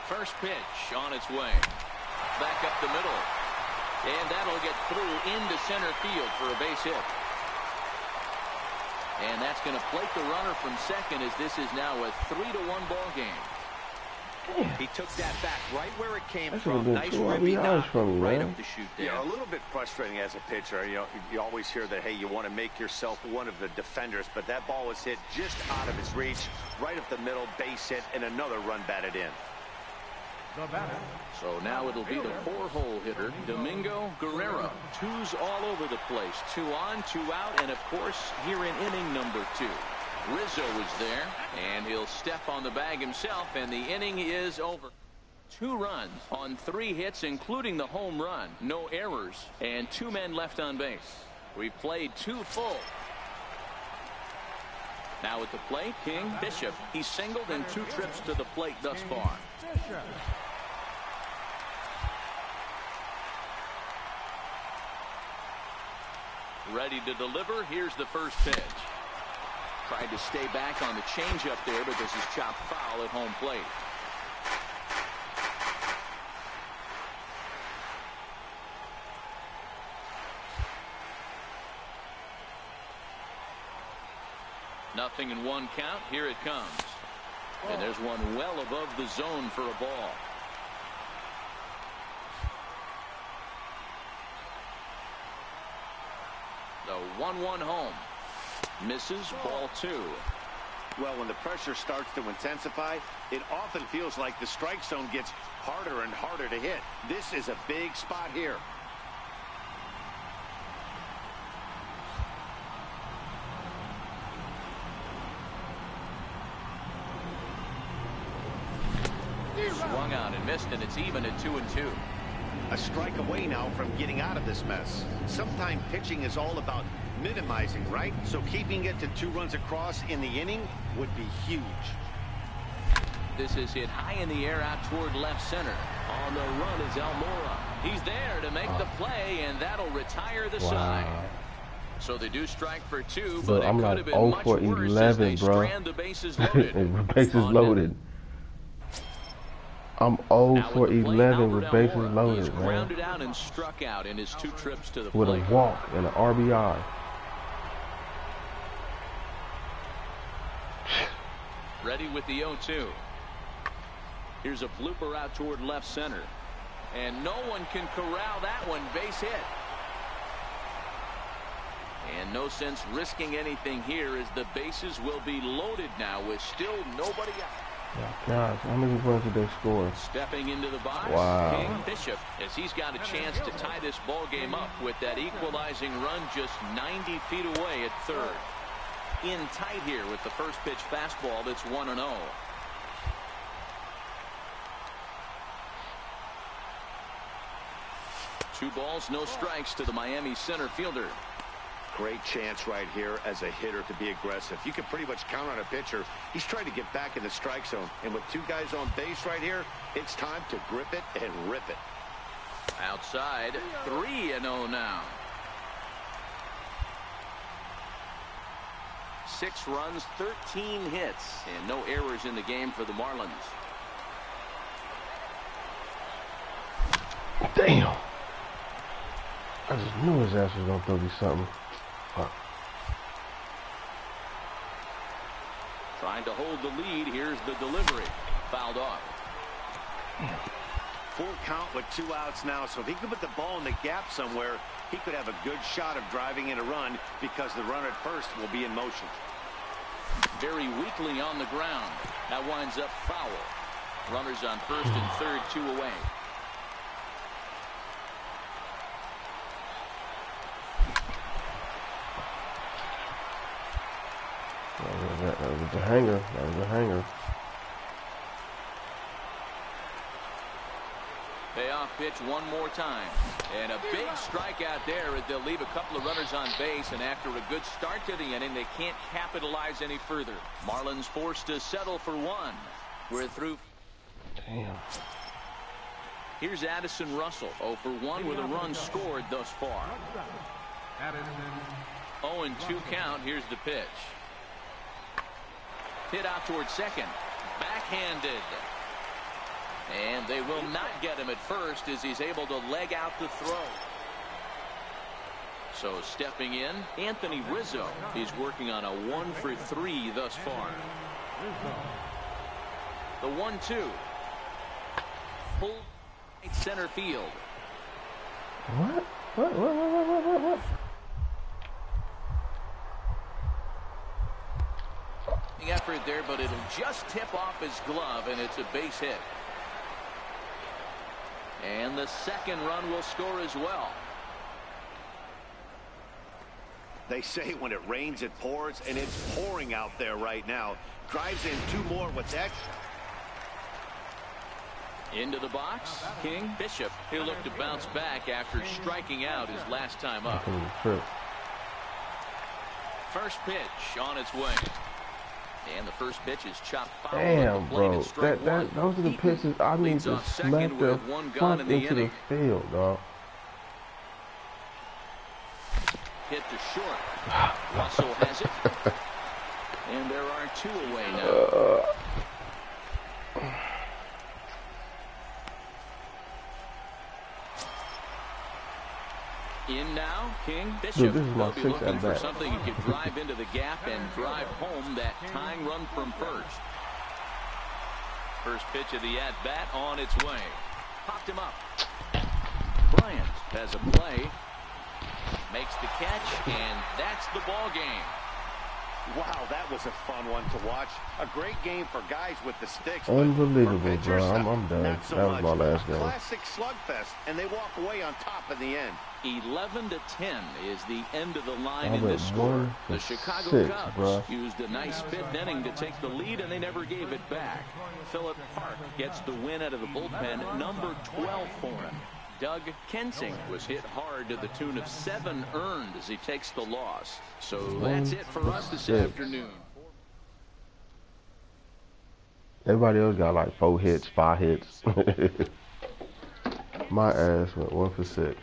B: First pitch on its way. Back up the middle. And that'll get through into center field for a base hit. And that's going to plate the runner from second as this is now a 3-1 ball game.
D: He took that back right where it came from. Nice ribby knock right up the chute there.
F: Yeah, a little bit frustrating as a pitcher. You know, you always hear that, hey, you want to make yourself one of the defenders, but that ball was hit just out of his reach, right up the middle, base hit, and another run batted in.
B: So now it'll be the four-hole hitter, Domingo Guerrero. Twos all over the place. 2 on, 2 out, and of course, here in inning number 2. Rizzo is there, and he'll step on the bag himself, and the inning is over. 2 runs on 3 hits, including the home run. No errors, and 2 men left on base. We've played 2 full. Now at the plate, King Bishop. He's singled in 2 trips to the plate thus far. Ready to deliver. Here's the first pitch. Tried to stay back on the changeup there, but this is chopped foul at home plate. Nothing in 1 count. Here it comes. And there's one well above the zone for a ball. The 1-1 home. Misses, ball 2.
C: Well, when the pressure starts to intensify, it often feels like the strike zone gets harder and harder to hit. This is a big spot here.
B: Swung out and missed, and it's even at 2-2.
C: A strike away now from getting out of this mess. Sometimes pitching is all about minimizing, right? So keeping it to 2 runs across in the inning would be huge.
B: This is hit high in the air out toward left center. On the run is Almora. He's there to make the play, and that'll retire the side. So they do strike for 2, but
A: I'm
B: it could
A: like
B: have been
A: 0
B: much
A: for
B: worse
A: 11,
B: as they
A: bro.
B: strand the bases loaded.
A: Bases loaded. I'm 0 for 11 with bases loaded,
B: He's
A: man.
B: grounded out and struck out in his 2 trips to the
A: With
B: plate.
A: a walk and an RBI.
B: Ready with the 0-2. Here's a blooper out toward left center. And no one can corral that one. Base hit. And no sense risking anything here as the bases will be loaded now with still nobody out.
A: Oh, gosh, how many runs did they score?
B: Stepping into the box,
A: Wow.
B: King Bishop, as he's got a chance to tie this ball game up with that equalizing run just 90 feet away at third. In tight here with the first pitch fastball that's 1-0. Two balls, no strikes to the Miami center fielder.
C: Great chance right here as a hitter to be aggressive. You can pretty much count on a pitcher. He's trying to get back in the strike zone. And with 2 guys on base right here, it's time to grip it and rip it.
B: Outside, 3-0 now. 6 runs, 13 hits, and no errors in the game for the Marlins.
A: Damn. I just knew his ass was going to throw you something. Fuck.
B: Trying to hold the lead. Here's the delivery. Fouled off.
C: Full count with 2 outs now. So if he could put the ball in the gap somewhere, he could have a good shot of driving in a run because the runner at first will be in motion.
B: Very weakly on the ground. That winds up foul. Runners on first and third, 2 away.
A: That was a hanger. That was a hanger.
B: Payoff pitch one more time. And a big strikeout there as they'll leave a couple of runners on base. And after a good start to the inning, they can't capitalize any further. Marlins forced to settle for 1. We're through.
A: Damn.
B: Here's Addison Russell. 0 for 1 with a run scored thus far. 0-2 count. Here's the pitch. Hit out towards second. Backhanded. And they will not get him at first as he's able to leg out the throw. So stepping in, Anthony Rizzo. He's working on a 1 for 3 thus far. The 1-2. Pull right center field.
A: What? What?
B: Effort there, but it'll just tip off his glove, and it's a base hit. And the second run will score as well.
C: They say when it rains, it pours, and it's pouring out there right now. Drives in 2 more with that.
B: Into the box, King Bishop. He'll look to bounce back after striking out his last time up. First pitch on its way. And the first pitch is chopped foul.
A: Damn, bro. Those are the pitches I need to smack the fuck into the field, dog.
B: Hit to short. Russell has it. And there are 2 away now. In now, King Bishop.
A: Dude, this is my
B: They'll be
A: 6th
B: looking
A: at
B: for
A: bat.
B: something he could drive into the gap and drive home that tying run from first. First pitch of the at-bat on its way. Popped him up. Bryant has a play. Makes the catch, and that's the ball game.
C: Wow, that was a fun one to watch. A great game for guys with the sticks.
A: Unbelievable, bro. I'm done.
C: Not so
A: that was my last game.
C: Classic slugfest, and they walk away on top in the end.
B: 11-10 is the end of the line
A: I
B: in
A: went
B: this score.
A: 1 for
B: The Chicago
A: 6,
B: Cubs
A: bro.
B: used a nice fifth inning to take the lead, and they never gave it back. Philip Park gets the win out of the bullpen, number 12 for him. Doug Kensing was hit hard to the tune of 7 earned as he takes the loss. So that's it for us this afternoon.
A: Everybody else got like 4 hits, 5 hits. My ass went 1 for 6.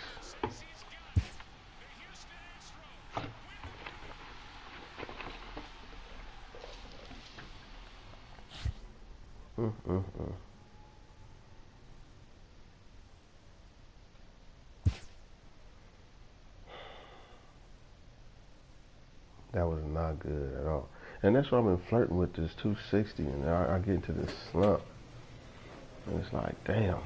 A: That was not good at all. And that's why I've been flirting with this 260, and I get into this slump. And it's like, damn.